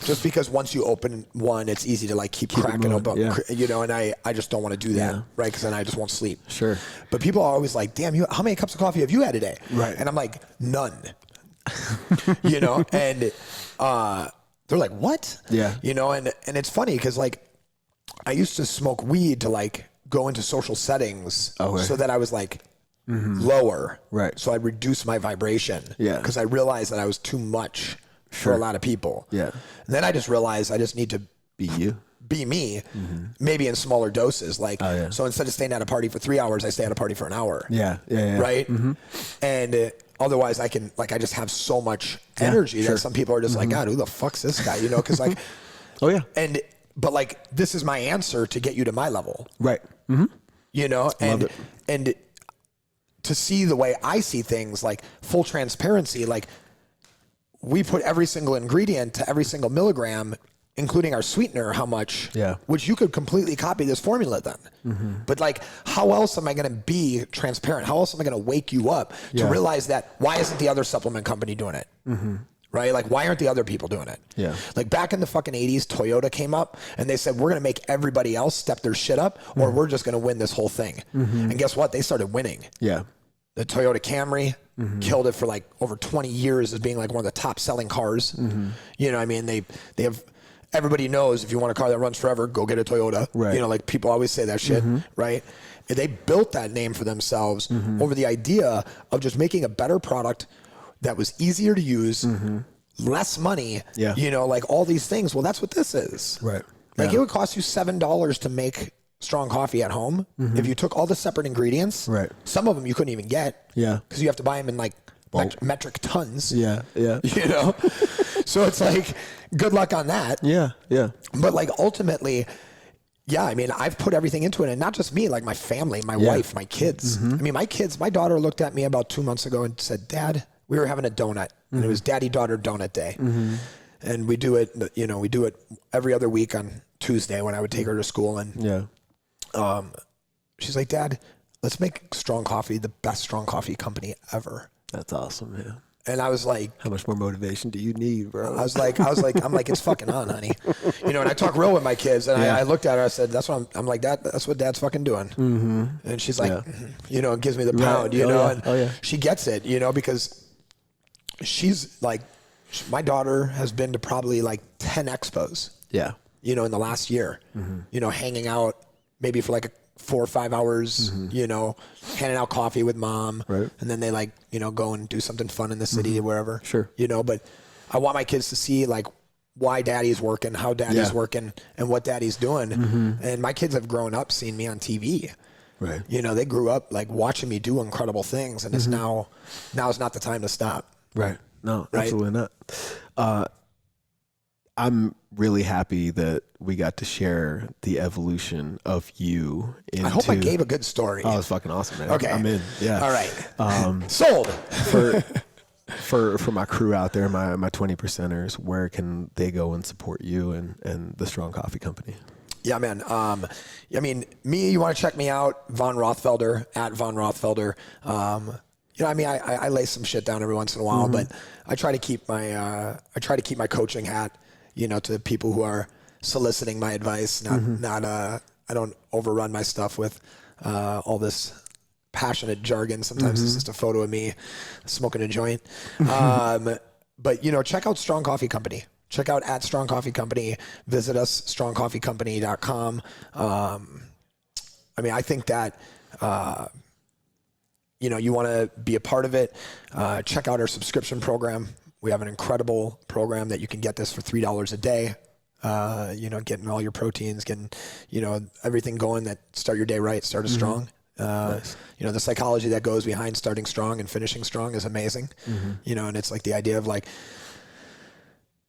Just because once you open one, it's easy to like keep cracking open, you know, and I just don't want to do that, right? Because then I just won't sleep. Sure. But people are always like, damn, how many cups of coffee have you had today? Right. And I'm like, none. You know, and they're like, what? Yeah. You know, and it's funny because like I used to smoke weed to like go into social settings so that I was like lower. Right. So I reduced my vibration. Yeah. Because I realized that I was too much for a lot of people. Yeah. And then I just realized I just need to be you. Be me, maybe in smaller doses. Like, so instead of staying at a party for 3 hours, I stay at a party for an hour. Yeah. Right. And otherwise I can, like, I just have so much energy that some people are just like, God, who the fuck's this guy? You know? Cause like, but like, this is my answer to get you to my level. Right. You know, and to see the way I see things, like full transparency, like we put every single ingredient to every single milligram, including our sweetener, how much, which you could completely copy this formula then. But like, how else am I going to be transparent? How else am I going to wake you up to realize that why isn't the other supplement company doing it? Right? Like, why aren't the other people doing it? Yeah. Like back in the fucking 80s, Toyota came up and they said, we're going to make everybody else step their shit up or we're just going to win this whole thing. And guess what? They started winning. Yeah. The Toyota Camry killed it for like over 20 years as being like one of the top selling cars. You know what I mean? They have, everybody knows if you want a car that runs forever, go get a Toyota. Right. You know, like people always say that shit, right? And they built that name for themselves over the idea of just making a better product that was easier to use, less money, you know, like all these things. Well, that's what this is. Right. Like it would cost you $7 to make strong coffee at home. If you took all the separate ingredients, some of them you couldn't even get. Yeah. Because you have to buy them in like metric tons. Yeah. Yeah. You know? So it's like, good luck on that. Yeah. Yeah. But like ultimately, yeah, I mean, I've put everything into it, and not just me, like my family, my wife, my kids. I mean, my daughter looked at me about 2 months ago and said, Dad, we were having a donut and it was daddy-daughter donut day. And we do it, you know, we do it every other week on Tuesday when I would take her to school. And she's like, Dad, let's make Strong Coffee the best strong coffee company ever. That's awesome, man. And I was like, how much more motivation do you need, bro? I'm like, it's fucking on, honey. You know, and I talk real with my kids, and I looked at her, I said, that's what I'm like, that's what Dad's fucking doing. And she's like, you know, and gives me the pound, you know, and she gets it, you know, because she's like, my daughter has been to probably like 10 expos. Yeah. You know, in the last year, you know, hanging out maybe for like 4 or 5 hours, you know, handing out coffee with mom. Right. And then they like, you know, go and do something fun in the city or wherever. Sure. You know, but I want my kids to see like why daddy's working, how daddy's working, and what daddy's doing. And my kids have grown up seeing me on TV. Right. You know, they grew up like watching me do incredible things, and it's now is not the time to stop. Right. No, absolutely not. I'm really happy that we got to share the evolution of you. I hope I gave a good story. Oh, it's fucking awesome, man. Okay. I'm in. Yeah. All right. Sold. For my crew out there, my 20%ers, where can they go and support you and the Strong Coffee Company? Yeah, man. I mean, you want to check me out, Von Rothfelder, at Von Rothfelder. You know, I mean, I lay some shit down every once in a while, but I try to keep my coaching hat, you know, to people who are soliciting my advice. I don't overrun my stuff with all this passionate jargon. Sometimes it's just a photo of me smoking a joint. But, you know, check out Strong Coffee Company. Check out at Strong Coffee Company. Visit us, strongcoffeecompany.com. I mean, I think that, you know, you want to be a part of it. Check out our subscription program. We have an incredible program that you can get this for $3 a day. You know, getting all your proteins, getting, you know, everything going that start your day right, start it strong. Nice. You know, the psychology that goes behind starting strong and finishing strong is amazing. You know, and it's like the idea of like,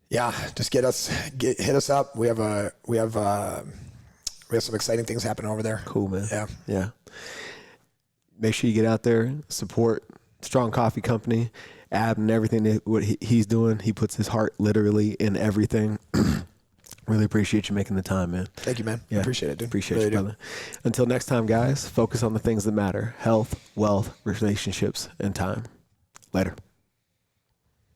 yeah, just hit us up. We have some exciting things happening over there. Cool, man. Yeah. Yeah. Make sure you get out there, support Strong Coffee Company, Ab, and everything that what he's doing. He puts his heart literally in everything. Really appreciate you making the time, man. Thank you, man. Yeah. Appreciate it, dude. Appreciate really you, brother. Until next time, guys, focus on the things that matter: health, wealth, relationships, and time. Later.